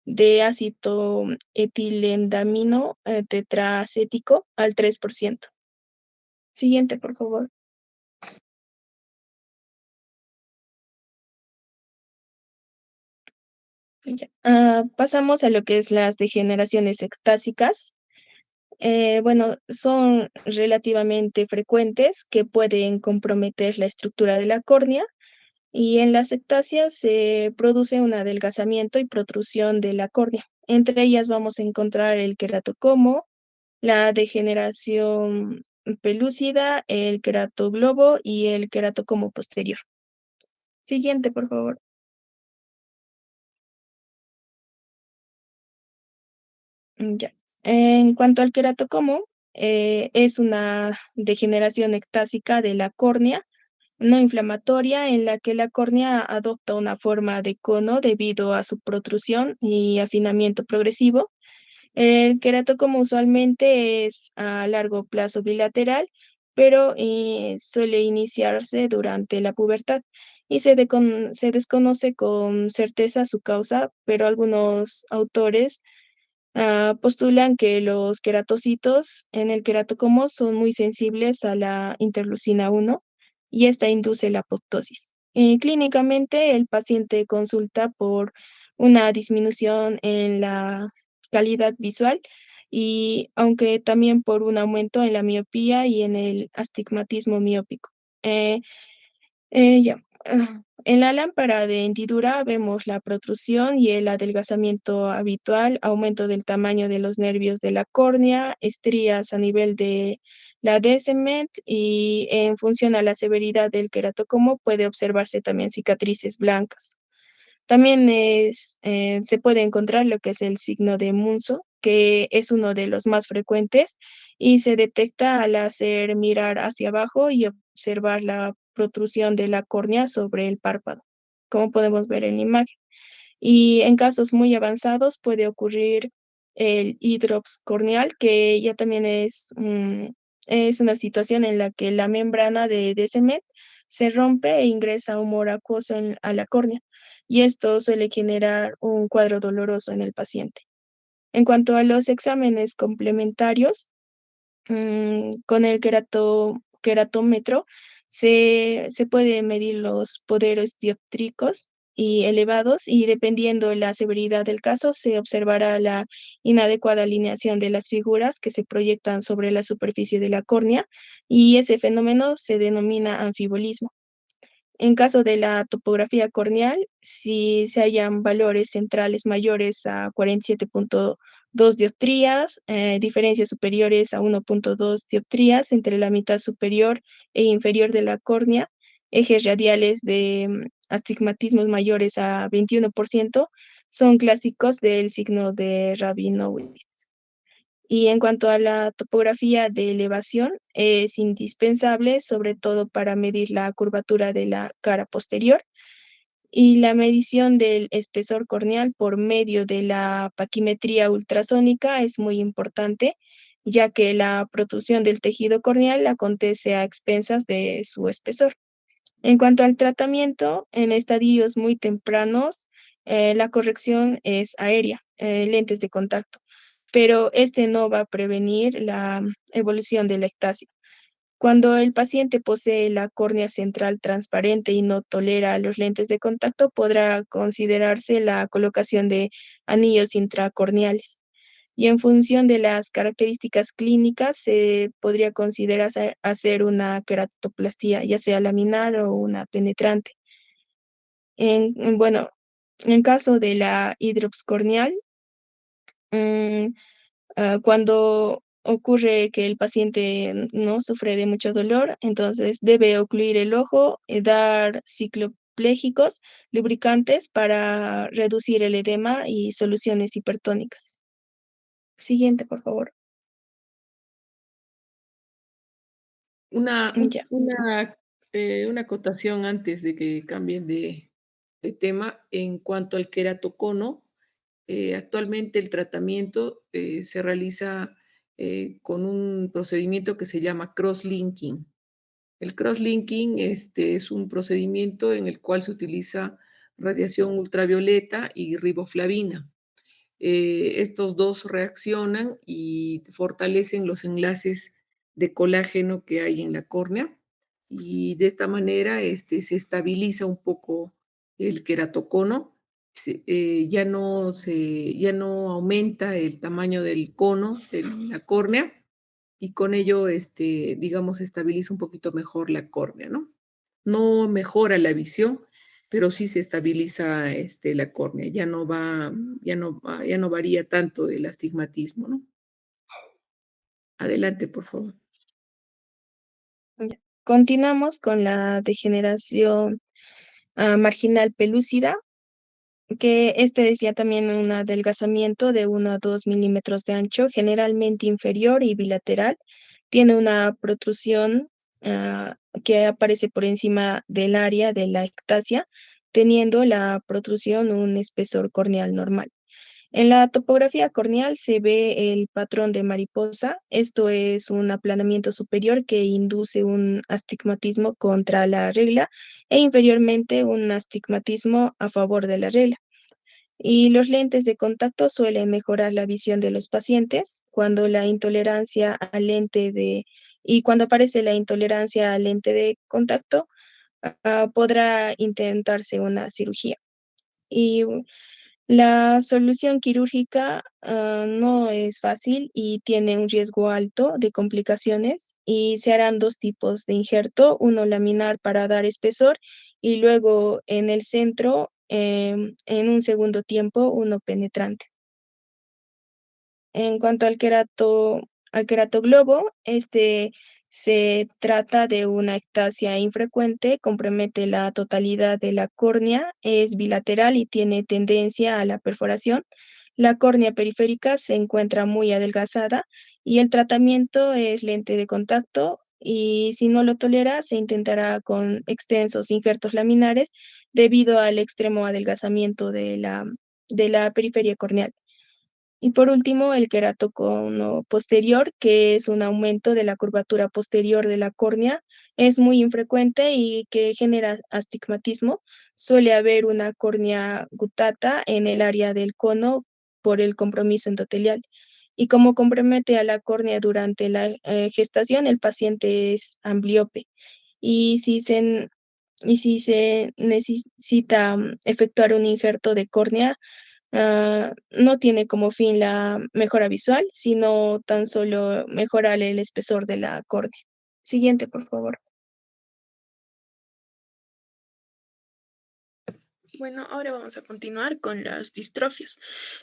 de ácido etilendamino tetraacético al 3%. Siguiente, por favor. Ya. Pasamos a lo que es las degeneraciones ectásicas. Bueno, son relativamente frecuentes que pueden comprometer la estructura de la córnea y en las ectasias se produce un adelgazamiento y protrusión de la córnea. Entre ellas vamos a encontrar el queratocomo, la degeneración pelúcida, el queratoglobo y el queratocomo posterior. Siguiente, por favor. Ya. En cuanto al queratocomo, es una degeneración ectásica de la córnea no inflamatoria en la que la córnea adopta una forma de cono debido a su protrusión y afinamiento progresivo. El queratocomo usualmente es a largo plazo bilateral, pero suele iniciarse durante la pubertad y se desconoce con certeza su causa, pero algunos autores postulan que los queratocitos en el queratocomo son muy sensibles a la interleucina 1 y esta induce la apoptosis. Clínicamente, el paciente consulta por una disminución en la calidad visual y aunque también por un aumento en la miopía y en el astigmatismo miópico. Eh, ya. En la lámpara de hendidura vemos la protrusión y el adelgazamiento habitual, aumento del tamaño de los nervios de la córnea, estrías a nivel de la descemet y en función a la severidad del queratocomo puede observarse también cicatrices blancas. También se puede encontrar lo que es el signo de Munzo, que es uno de los más frecuentes y se detecta al hacer mirar hacia abajo y observar la protrusión de la córnea sobre el párpado, como podemos ver en la imagen. Y en casos muy avanzados puede ocurrir el hidrops corneal, que ya también es una situación en la que la membrana de Descemet se rompe e ingresa humor acuoso a la córnea, y esto suele generar un cuadro doloroso en el paciente. En cuanto a los exámenes complementarios, con el queratómetro se puede medir los poderes dioptrícos y elevados y dependiendo de la severidad del caso se observará la inadecuada alineación de las figuras que se proyectan sobre la superficie de la córnea y ese fenómeno se denomina anfibolismo. En caso de la topografía corneal, si se hallan valores centrales mayores a 47.2 dioptrías, diferencias superiores a 1.2 dioptrías entre la mitad superior e inferior de la córnea, ejes radiales de astigmatismos mayores a 21%, son clásicos del signo de Rabinowitz. Y en cuanto a la topografía de elevación, es indispensable, sobre todo para medir la curvatura de la cara posterior y la medición del espesor corneal por medio de la paquimetría ultrasónica es muy importante, ya que la protrusión del tejido corneal acontece a expensas de su espesor. En cuanto al tratamiento, en estadios muy tempranos, la corrección es aérea, lentes de contacto, pero este no va a prevenir la evolución de la ectasia. Cuando el paciente posee la córnea central transparente y no tolera los lentes de contacto, podrá considerarse la colocación de anillos intracorneales. Y en función de las características clínicas, se podría considerar hacer una queratoplastía, ya sea laminar o una penetrante. Bueno, en caso de la hidrops corneal, cuando ocurre que el paciente no sufre de mucho dolor, entonces debe ocluir el ojo, dar cicloplégicos, lubricantes para reducir el edema y soluciones hipertónicas. Siguiente, por favor. Una, Ya. una acotación antes de que cambien de tema. En cuanto al queratocono, actualmente el tratamiento se realiza con un procedimiento que se llama cross-linking. El cross-linking es un procedimiento en el cual se utiliza radiación ultravioleta y riboflavina. Estos dos reaccionan y fortalecen los enlaces de colágeno que hay en la córnea y de esta manera se estabiliza un poco el queratocono, ya no aumenta el tamaño del cono de la córnea y con ello, digamos, estabiliza un poquito mejor la córnea, ¿no? No mejora la visión, pero sí se estabiliza la córnea, ya no varía tanto el astigmatismo, ¿no? Adelante, por favor. Ya. Continuamos con la degeneración marginal pelúcida, que este es ya también un adelgazamiento de 1 a 2 milímetros de ancho, generalmente inferior y bilateral. Tiene una protrusión que aparece por encima del área de la ectasia, teniendo la protrusión un espesor corneal normal. En la topografía corneal se ve el patrón de mariposa. Esto es un aplanamiento superior que induce un astigmatismo contra la regla e inferiormente un astigmatismo a favor de la regla. Y los lentes de contacto suelen mejorar la visión de los pacientes cuando la intolerancia al lente y cuando aparece la intolerancia al lente de contacto, podrá intentarse una cirugía. Y la solución quirúrgica no es fácil y tiene un riesgo alto de complicaciones y se harán dos tipos de injerto, uno laminar para dar espesor y luego en el centro, en un segundo tiempo, uno penetrante. En cuanto al queratoglobo, este se trata de una ectasia infrecuente, compromete la totalidad de la córnea, es bilateral y tiene tendencia a la perforación. La córnea periférica se encuentra muy adelgazada y el tratamiento es lente de contacto y si no lo tolera, se intentará con extensos injertos laminares debido al extremo adelgazamiento de la periferia corneal. Y por último, el queratocono posterior, que es un aumento de la curvatura posterior de la córnea, es muy infrecuente y que genera astigmatismo. Suele haber una córnea gutata en el área del cono por el compromiso endotelial. Y como compromete a la córnea durante la gestación, el paciente es ambliope. Y si se necesita efectuar un injerto de córnea, no tiene como fin la mejora visual, sino tan solo mejorar el espesor de la córnea. Siguiente, por favor. Bueno, ahora vamos a continuar con las distrofias.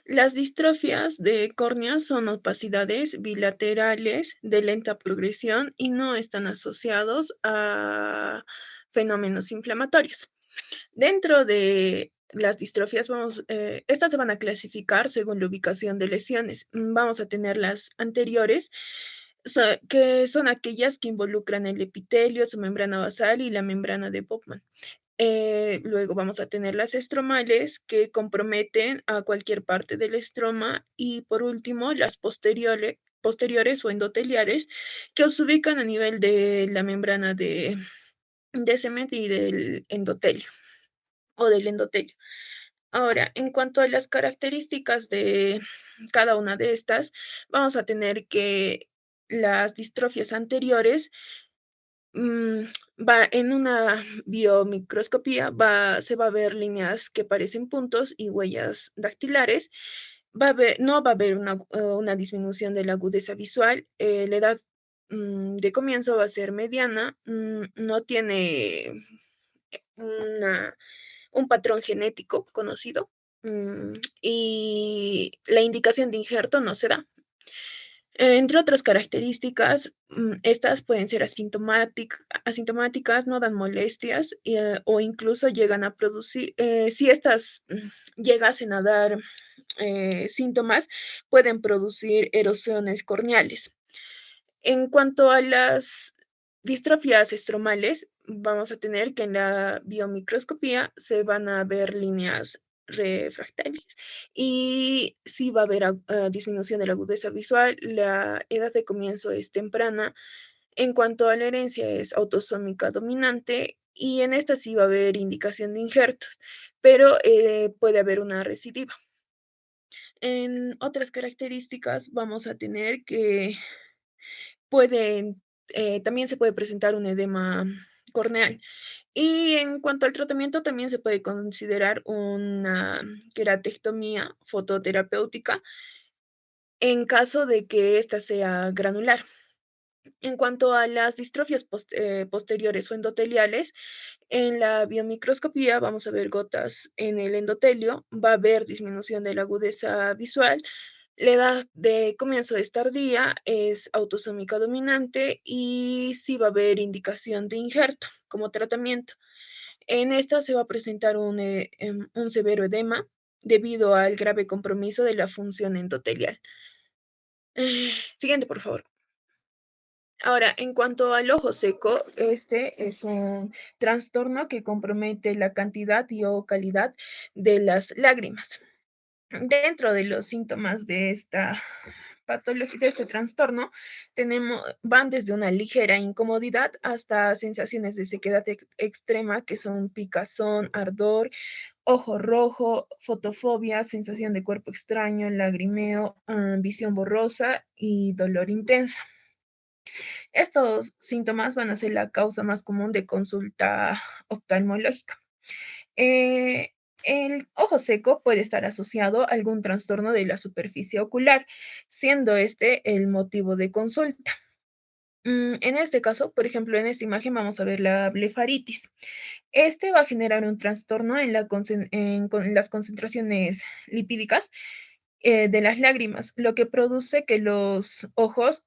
Las distrofias de córnea son opacidades bilaterales de lenta progresión y no están asociados a fenómenos inflamatorios. Dentro de las distrofias, estas se van a clasificar según la ubicación de lesiones. Vamos a tener las anteriores, que son aquellas que involucran el epitelio, su membrana basal y la membrana de Bowman. Luego vamos a tener las estromales que comprometen a cualquier parte del estroma y por último las posteriores o endoteliares que se ubican a nivel de la membrana de cemento y del endotelio o del endotelio. Ahora, en cuanto a las características de cada una de estas, vamos a tener que las distrofias anteriores va en una biomicroscopía, se va a ver líneas que parecen puntos y huellas dactilares. No va a haber una disminución de la agudeza visual. La edad de comienzo va a ser mediana, no tiene un patrón genético conocido y la indicación de injerto no se da. Entre otras características, estas pueden ser asintomáticas, no dan molestias o incluso llegan a producir, si estas llegasen a dar síntomas, pueden producir erosiones corneales. En cuanto a las distrofias estromales, vamos a tener que en la biomicroscopía se van a ver líneas refractarias y sí va a haber disminución de la agudeza visual. La edad de comienzo es temprana. En cuanto a la herencia es autosómica dominante y en esta sí va a haber indicación de injertos, pero puede haber una recidiva. En otras características vamos a tener que también se puede presentar un edema corneal. Y en cuanto al tratamiento, también se puede considerar una queratectomía fototerapéutica en caso de que ésta sea granular. En cuanto a las distrofias posteriores o endoteliales, en la biomicroscopía vamos a ver gotas en el endotelio, va a haber disminución de la agudeza visual. La edad de comienzo es tardía, es autosómica dominante y sí va a haber indicación de injerto como tratamiento. En esta se va a presentar un severo edema debido al grave compromiso de la función endotelial. Siguiente, por favor. Ahora, en cuanto al ojo seco, este es un trastorno que compromete la cantidad y o calidad de las lágrimas. Dentro de los síntomas de esta patología, de este trastorno, van desde una ligera incomodidad hasta sensaciones de sequedad extrema, que son picazón, ardor, ojo rojo, fotofobia, sensación de cuerpo extraño, lagrimeo, visión borrosa y dolor intenso. Estos síntomas van a ser la causa más común de consulta oftalmológica. Eh, el ojo seco puede estar asociado a algún trastorno de la superficie ocular, siendo este el motivo de consulta. En este caso, por ejemplo, en esta imagen vamos a ver la blefaritis. Este va a generar un trastorno en las concentraciones lipídicas de las lágrimas, lo que produce que los ojos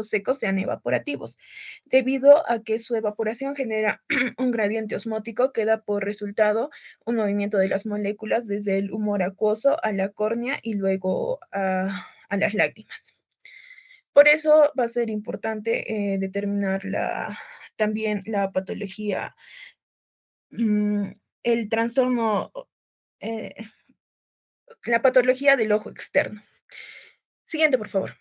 secos sean evaporativos, debido a que su evaporación genera un gradiente osmótico que da por resultado un movimiento de las moléculas desde el humor acuoso a la córnea y luego a las lágrimas. Por eso va a ser importante determinar también la patología, mm, el trastorno, eh, la patología del ojo externo. Siguiente, por favor.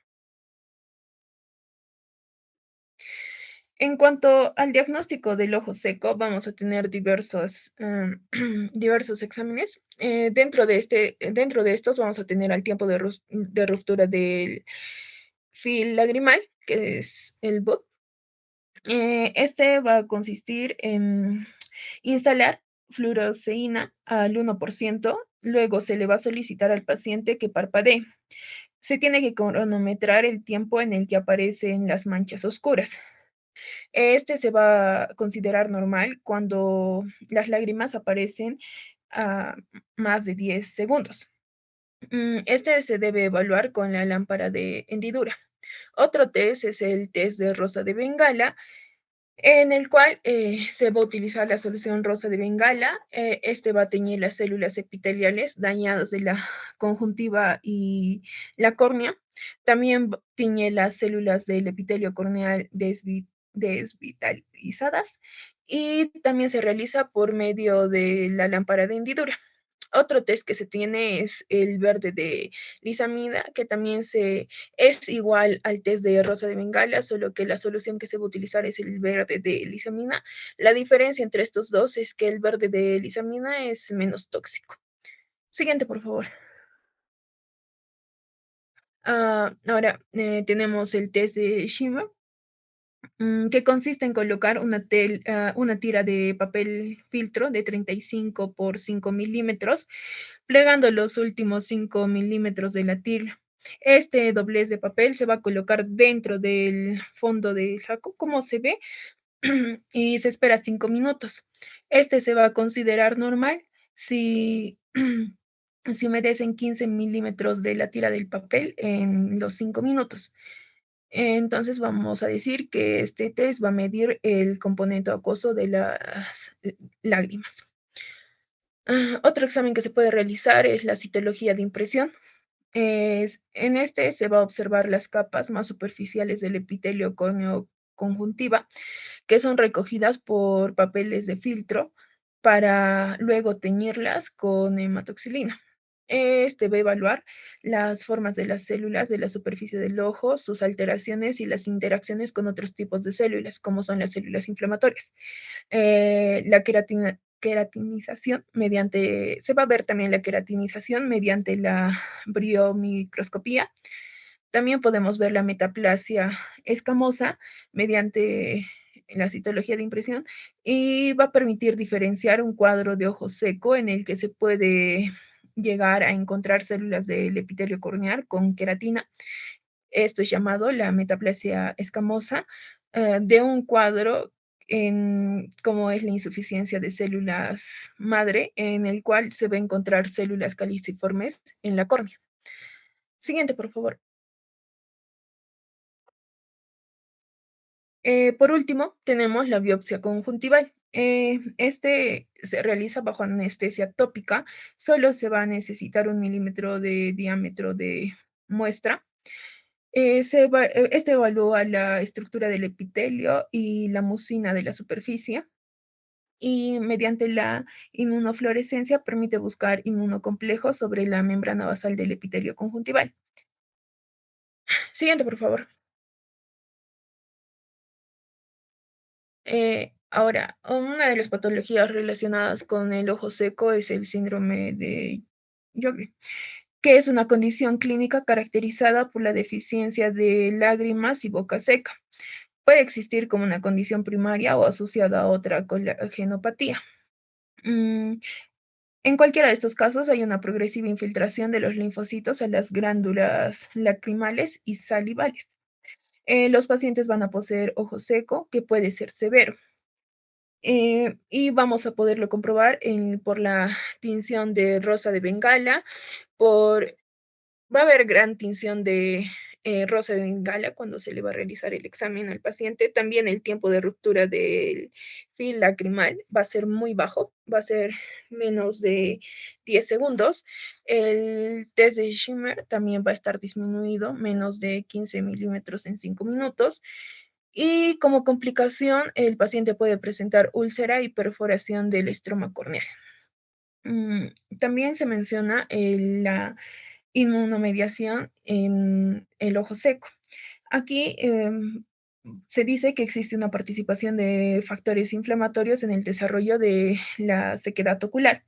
En cuanto al diagnóstico del ojo seco, vamos a tener diversos exámenes. Dentro de estos vamos a tener al tiempo de ruptura del fil lagrimal, que es el BUP. Este va a consistir en instalar fluoresceína al 1%, luego se le va a solicitar al paciente que parpadee. Se tiene que cronometrar el tiempo en el que aparecen las manchas oscuras. Este se va a considerar normal cuando las lágrimas aparecen a más de 10 segundos. Este se debe evaluar con la lámpara de hendidura. Otro test es el test de rosa de Bengala, en el cual se va a utilizar la solución rosa de Bengala. Este va a teñir las células epiteliales dañadas de la conjuntiva y la córnea. También tiñe las células del epitelio corneal desvitalizadas y también se realiza por medio de la lámpara de hendidura. Otro test que se tiene es el verde de lisamida, que es igual al test de rosa de Bengala, solo que la solución que se va a utilizar es el verde de lisamina. La diferencia entre estos dos es que el verde de lisamina es menos tóxico. Siguiente, por favor. Ahora tenemos el test de Schimmer, que consiste en colocar una tira de papel filtro de 35 por 5 milímetros, plegando los últimos 5 milímetros de la tira. Este doblez de papel se va a colocar dentro del fondo del saco, como se ve, y se espera 5 minutos. Este se va a considerar normal si, si humedecen 15 milímetros de la tira del papel en los 5 minutos. Entonces vamos a decir que este test va a medir el componente acuoso de las lágrimas. Otro examen que se puede realizar es la citología de impresión. En este se va a observar las capas más superficiales del epitelio córneo conjuntiva, que son recogidas por papeles de filtro para luego teñirlas con hematoxilina. Este va a evaluar las formas de las células de la superficie del ojo, sus alteraciones y las interacciones con otros tipos de células, como son las células inflamatorias. La queratinización se va a ver también la queratinización mediante la briomicroscopía. También podemos ver la metaplasia escamosa mediante la citología de impresión y va a permitir diferenciar un cuadro de ojo seco en el que se puede llegar a encontrar células del epitelio corneal con queratina. Esto es llamado la metaplasia escamosa, de un cuadro como es la insuficiencia de células madre, en el cual se va a encontrar células caliciformes en la córnea. Siguiente, por favor. Por último, tenemos la biopsia conjuntival. Este se realiza bajo anestesia tópica. Solo se va a necesitar 1 milímetro de diámetro de muestra. Este evalúa la estructura del epitelio y la mucina de la superficie, y mediante la inmunofluorescencia permite buscar inmunocomplejos sobre la membrana basal del epitelio conjuntival. Siguiente, por favor. Ahora, una de las patologías relacionadas con el ojo seco es el síndrome de Jogre. que es una condición clínica caracterizada por la deficiencia de lágrimas y boca seca. Puede existir como una condición primaria o asociada a otra colagenopatía. En cualquiera de estos casos hay una progresiva infiltración de los linfocitos a las glándulas lacrimales y salivales. Los pacientes van a poseer ojo seco, que puede ser severo. Y vamos a poderlo comprobar por la tinción de rosa de Bengala, va a haber gran tinción de rosa de Bengala cuando se le va a realizar el examen al paciente. También el tiempo de ruptura del film lacrimal va a ser muy bajo, va a ser menos de 10 segundos. El test de Schimmer también va a estar disminuido, menos de 15 milímetros en 5 minutos. Y como complicación, el paciente puede presentar úlcera y perforación del estroma corneal. También se menciona la inmunomediación en el ojo seco. Aquí se dice que existe una participación de factores inflamatorios en el desarrollo de la sequedad ocular.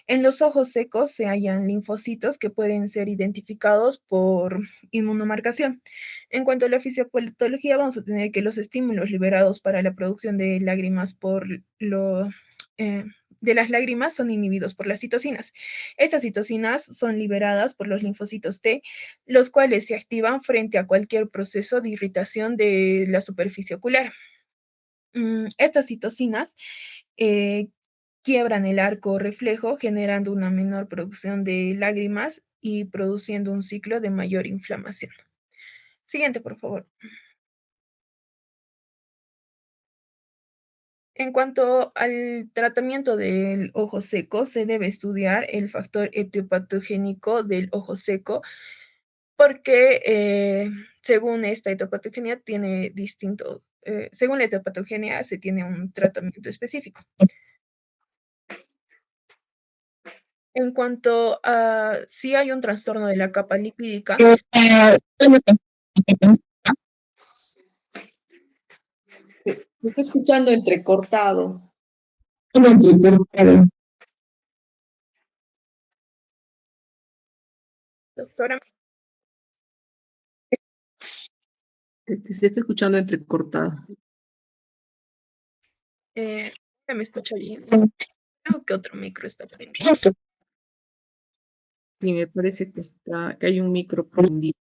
En los ojos secos se hallan linfocitos que pueden ser identificados por inmunomarcación. En cuanto a la fisiopatología, vamos a tener que los estímulos liberados para la producción de lágrimas de las lágrimas son inhibidos por las citocinas. Estas citocinas son liberadas por los linfocitos T, los cuales se activan frente a cualquier proceso de irritación de la superficie ocular. Estas citocinas quiebran el arco reflejo, generando una menor producción de lágrimas y produciendo un ciclo de mayor inflamación. Siguiente, por favor. En cuanto al tratamiento del ojo seco, se debe estudiar el factor etiopatogénico del ojo seco, porque según esta etiopatogenia según la etiopatogenia se tiene un tratamiento específico. En cuanto a si hay un trastorno de la capa lipídica, Me está escuchando entrecortado. doctora, Se está escuchando entrecortado. ¿me escucha bien? Creo que otro micro está prendido. Y me parece que hay un micro prendido.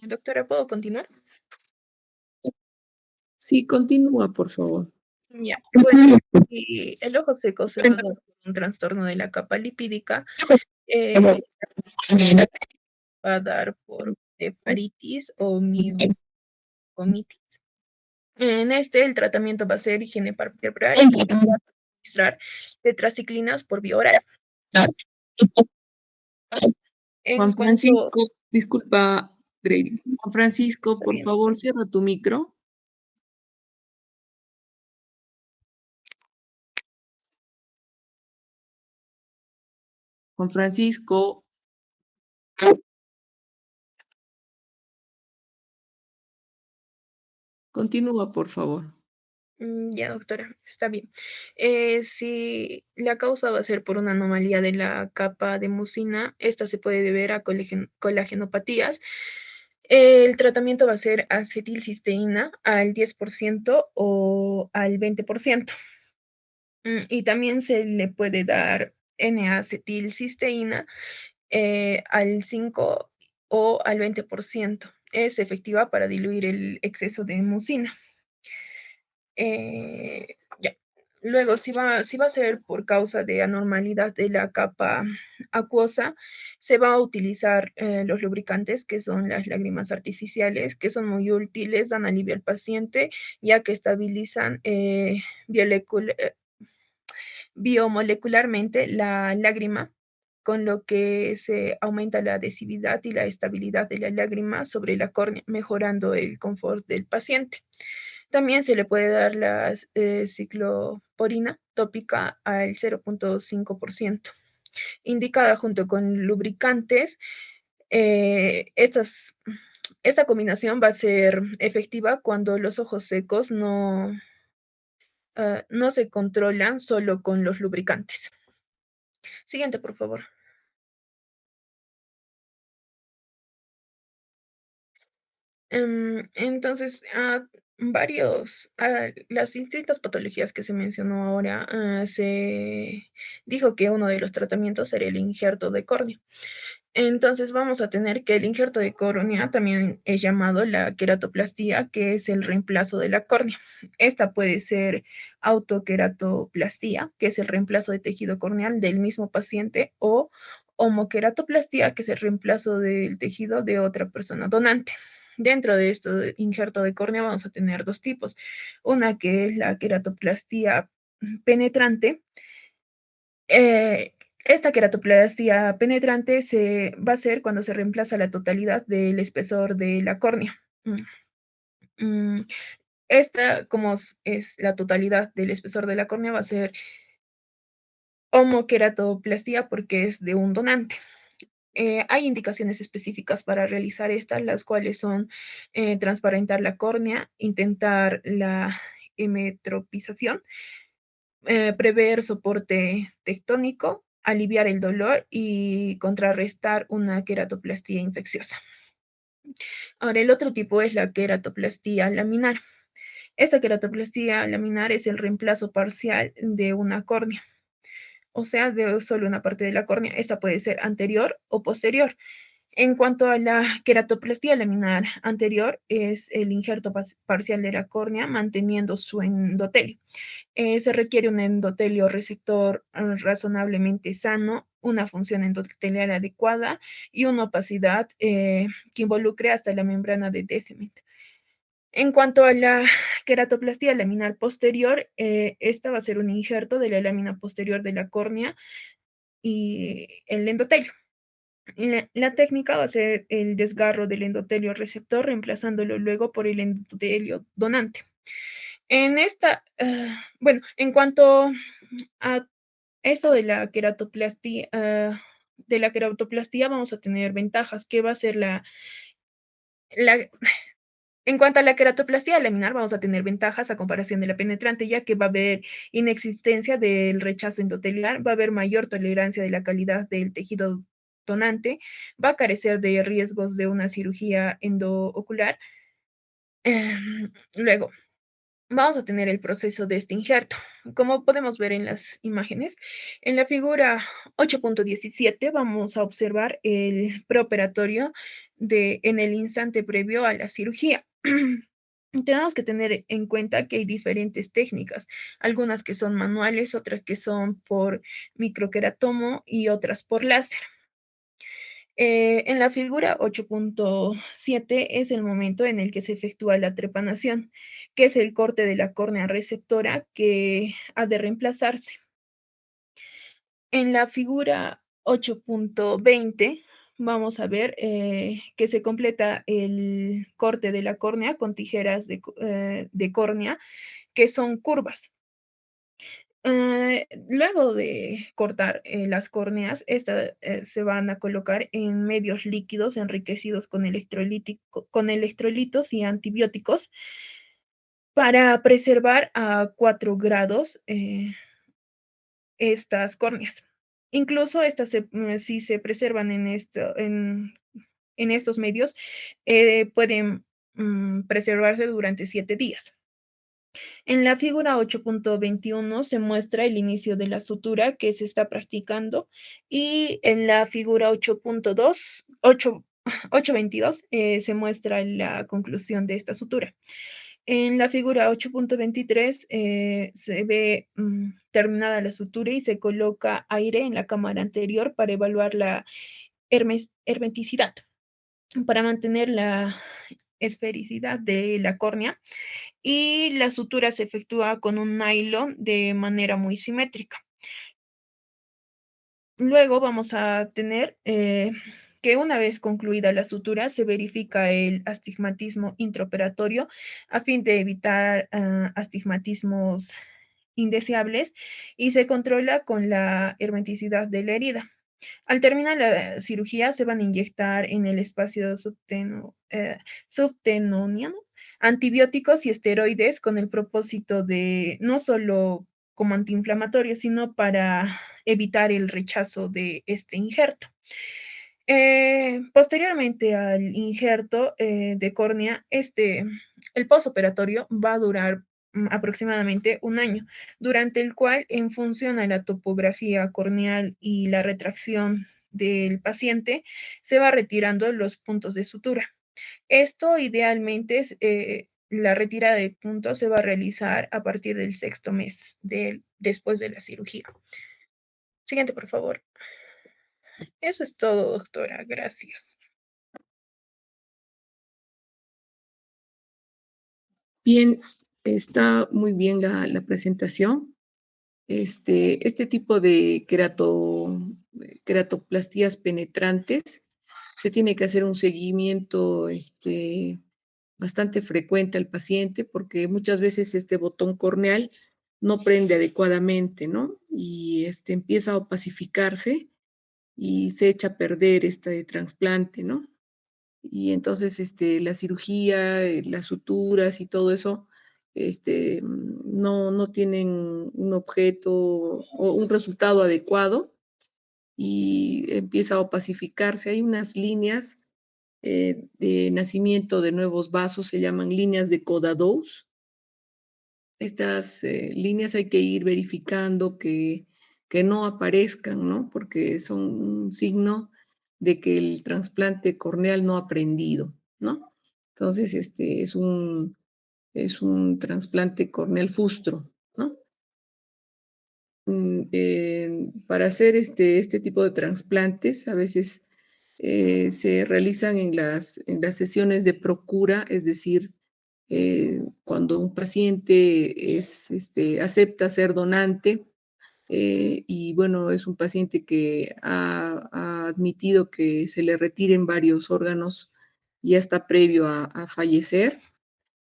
Doctora, ¿puedo continuar? Sí, continúa, por favor. Ya, pues si el ojo seco se va a dar por un trastorno de la capa lipídica, va a dar por blefaritis o miocomitis. En el tratamiento va a ser higiene palpebral y administrar tetraciclinas por vía oral. Juan En cuanto, Francisco, disculpa, Grady. Juan Francisco, Está por bien. favor, cierra tu micro. Juan Francisco, continúa, por favor. Ya, doctora, está bien. Si la causa va a ser por una anomalía de la capa de mucina, esta se puede deber a colagenopatías. El tratamiento va a ser acetilcisteína al 10% o al 20%. Y también se le puede dar N-acetilcisteína al 5 o al 20%. Es efectiva para diluir el exceso de mucina. Ya. Luego, si va a ser por causa de anormalidad de la capa acuosa, se va a utilizar los lubricantes, que son las lágrimas artificiales, que son muy útiles, dan alivio al paciente, ya que estabilizan biomolecularmente la lágrima, con lo que se aumenta la adhesividad y la estabilidad de la lágrima sobre la córnea, mejorando el confort del paciente. También se le puede dar la cicloporina tópica al 0.5%, indicada junto con lubricantes. Estas Esta combinación va a ser efectiva cuando los ojos secos no se controlan solo con los lubricantes. Siguiente, por favor. Entonces, las distintas patologías que se mencionó ahora, se dijo que uno de los tratamientos sería el injerto de córnea. Entonces vamos a tener que el injerto de córnea también es llamado la queratoplastía, que es el reemplazo de la córnea. Esta puede ser autoqueratoplastía, que es el reemplazo de tejido corneal del mismo paciente, o homoqueratoplastía, que es el reemplazo del tejido de otra persona donante. Dentro de este injerto de córnea vamos a tener dos tipos. Una que es la queratoplastía penetrante. Esta queratoplastia penetrante se va a hacer cuando se reemplaza la totalidad del espesor de la córnea. Esta, como es la totalidad del espesor de la córnea, va a ser homoqueratoplastia porque es de un donante. Hay indicaciones específicas para realizar estas, las cuales son transparentar la córnea, intentar la hemetropización, prever soporte tectónico, aliviar el dolor y contrarrestar una queratoplastía infecciosa. Ahora, el otro tipo es la queratoplastía laminar. Esta queratoplastía laminar es el reemplazo parcial de una córnea, o sea, de solo una parte de la córnea. Esta puede ser anterior o posterior. En cuanto a la queratoplastía laminar anterior, es el injerto parcial de la córnea manteniendo su endotelio. Se requiere un endotelio receptor razonablemente sano, una función endotelial adecuada y una opacidad que involucre hasta la membrana de Descemet. En cuanto a la queratoplastía laminar posterior, esta va a ser un injerto de la lámina posterior de la córnea y el endotelio. La técnica va a ser el desgarro del endotelio receptor, reemplazándolo luego por el endotelio donante. Bueno, en cuanto a eso de la queratoplastía, vamos a tener ventajas, que va a ser la en cuanto a la queratoplastía laminar, vamos a tener ventajas a comparación de la penetrante, ya que va a haber inexistencia del rechazo endotelial, va a haber mayor tolerancia de la calidad del tejido donante, va a carecer de riesgos de una cirugía endoocular. Luego, vamos a tener el proceso de este injerto. Como podemos ver en las imágenes, en la figura 8.17 vamos a observar el preoperatorio en el instante previo a la cirugía. Tenemos que tener en cuenta que hay diferentes técnicas, algunas que son manuales, otras que son por microqueratomo y otras por láser. En la figura 8.7 es el momento en el que se efectúa la trepanación, que es el corte de la córnea receptora que ha de reemplazarse. En la figura 8.20 vamos a ver que se completa el corte de la córnea con tijeras de córnea que son curvas. Luego de cortar las córneas, estas se van a colocar en medios líquidos enriquecidos con electrolitos y antibióticos para preservar a 4 grados estas córneas. Incluso estas, si se preservan en estos medios, pueden preservarse durante 7 días. En la figura 8.21 se muestra el inicio de la sutura que se está practicando y en la figura 8.22 se muestra la conclusión de esta sutura. En la figura 8.23 se ve terminada la sutura y se coloca aire en la cámara anterior para evaluar la hermeticidad, para mantener la esfericidad de la córnea, y la sutura se efectúa con un nylon de manera muy simétrica. Luego vamos a tener que una vez concluida la sutura se verifica el astigmatismo intraoperatorio a fin de evitar astigmatismos indeseables y se controla con la hermeticidad de la herida. Al terminar la cirugía se van a inyectar en el espacio subtenoniano antibióticos y esteroides con el propósito de no solo como antiinflamatorio, sino para evitar el rechazo de este injerto. Posteriormente al injerto de córnea, el posoperatorio va a durar aproximadamente un año, durante el cual, en función a la topografía corneal y la retracción del paciente, se va retirando los puntos de sutura. Esto idealmente la retirada de puntos se va a realizar a partir del 6º mes después de la cirugía. Siguiente, por favor. Eso es todo, doctora. Gracias. Bien, está muy bien la presentación. Este tipo de queratoplastías penetrantes se tiene que hacer un seguimiento bastante frecuente al paciente porque muchas veces este botón corneal no prende adecuadamente, ¿no? Y empieza a opacificarse y se echa a perder este trasplante, ¿no? Y entonces la cirugía, las suturas y todo eso no tienen un objeto o un resultado adecuado y empieza a opacificarse. Hay unas líneas de nacimiento de nuevos vasos, se llaman líneas de Koda-Dose. Estas líneas hay que ir verificando que no aparezcan, ¿no? Porque son un signo de que el trasplante corneal no ha prendido, ¿no? Entonces, es un trasplante corneal fustro, ¿no? Para hacer este tipo de trasplantes, a veces se realizan en las sesiones de procura, es decir, cuando un paciente acepta ser donante y bueno, es un paciente que ha admitido que se le retiren varios órganos y ya está previo a fallecer,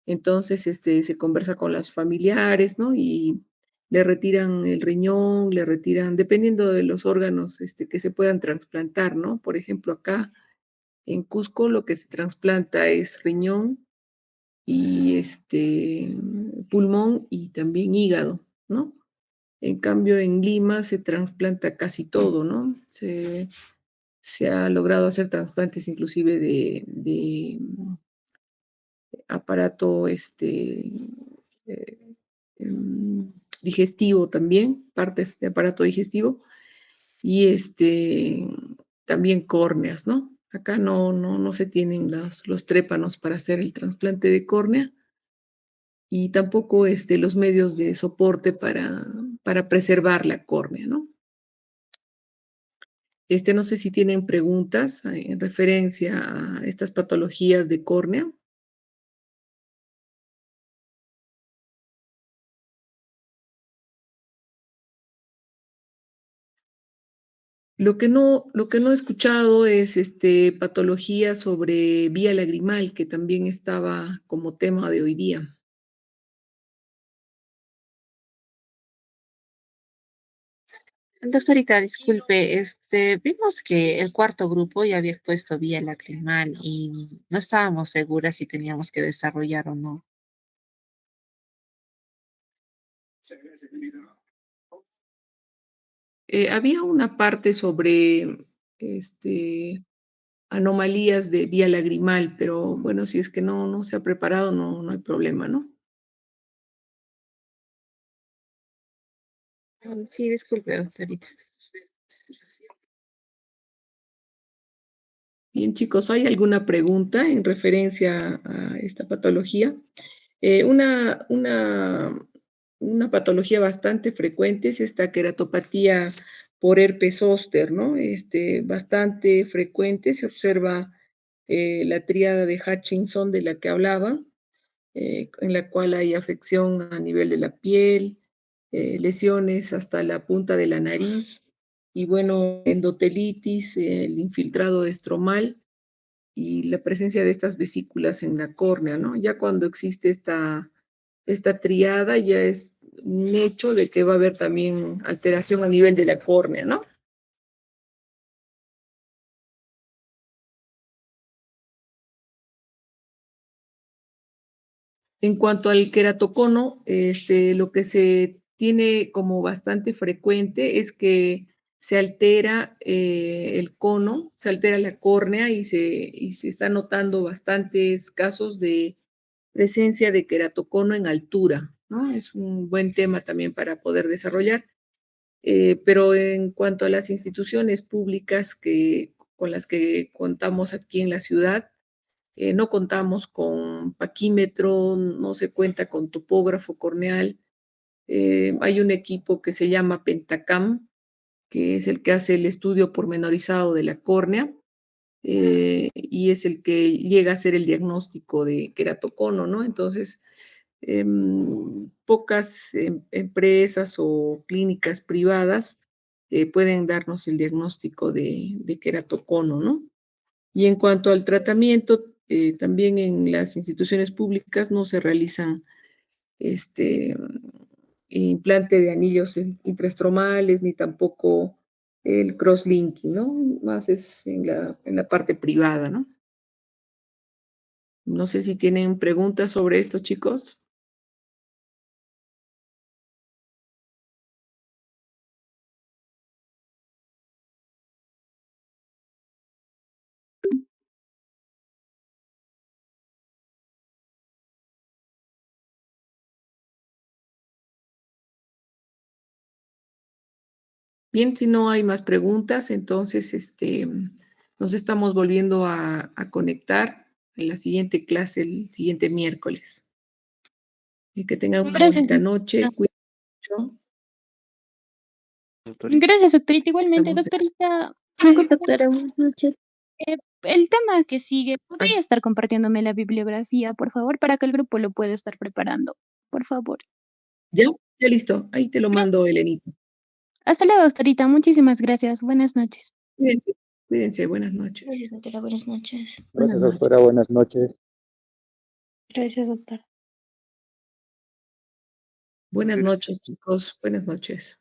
entonces se conversa con los familiares, ¿no? Y le retiran el riñón, le retiran, dependiendo de los órganos que se puedan trasplantar, ¿no? Por ejemplo, acá en Cusco lo que se trasplanta es riñón y pulmón y también hígado, ¿no? En cambio, en Lima se trasplanta casi todo, ¿no? Se ha logrado hacer trasplantes inclusive de aparato eh, digestivo también, partes de aparato digestivo y también córneas, ¿no? Acá no se tienen los trépanos para hacer el trasplante de córnea y tampoco los medios de soporte para preservar la córnea, ¿no? No sé si tienen preguntas en referencia a estas patologías de córnea. Lo que no he escuchado es patología sobre vía lagrimal, que también estaba como tema de hoy día. Doctorita, disculpe, vimos que el cuarto grupo ya había puesto vía lacrimal y no estábamos seguras si teníamos que desarrollar o no. Había una parte sobre anomalías de vía lagrimal, pero bueno, si es que no se ha preparado, no hay problema, ¿no? Sí, disculpe, doctorita. Bien, chicos, ¿hay alguna pregunta en referencia a esta patología? Una patología bastante frecuente es esta queratopatía por herpes zóster, ¿no? Bastante frecuente, se observa la tríada de Hutchinson de la que hablaba, en la cual hay afección a nivel de la piel, lesiones hasta la punta de la nariz y bueno, endotelitis, el infiltrado estromal y la presencia de estas vesículas en la córnea, ¿no? Ya cuando existe esta triada, ya es un hecho de que va a haber también alteración a nivel de la córnea, ¿no? En cuanto al queratocono, lo que se tiene como bastante frecuente es que se altera el cono, se altera la córnea y se está notando bastantes casos de presencia de queratocono en altura, ¿no? Es un buen tema también para poder desarrollar. Pero en cuanto a las instituciones públicas con las que contamos aquí en la ciudad, no contamos con paquímetro, no se cuenta con topógrafo corneal. Hay un equipo que se llama Pentacam, que es el que hace el estudio pormenorizado de la córnea, y es el que llega a hacer el diagnóstico de queratocono, ¿no? Entonces, pocas empresas o clínicas privadas pueden darnos el diagnóstico de queratocono, ¿no? Y en cuanto al tratamiento, también en las instituciones públicas no se realizan este, implante de anillos intraestromales ni tampoco el crosslinking, ¿no? Más es en la parte privada, ¿no? No sé si tienen preguntas sobre esto, chicos. Bien, si no hay más preguntas, entonces nos estamos volviendo a conectar en la siguiente clase, el siguiente miércoles. Y que tengan una bonita noche. Cuídense mucho. Gracias, doctorita. Igualmente, Estamos doctorita, Gracias, doctora. Buenas noches. el tema que sigue, Ah, ¿podría estar compartiéndome la bibliografía, por favor, para que el grupo lo pueda estar preparando? Por favor. ya, ya listo. Ahí te lo mando, Elenita. Hasta luego, doctorita. Muchísimas gracias. Buenas noches. Cuídense, cuídense. Buenas noches. Gracias, doctora. Buenas noches. Buenas Gracias, noches. doctora. Buenas noches. Gracias, doctora. Buenas noches, chicos. Buenas noches.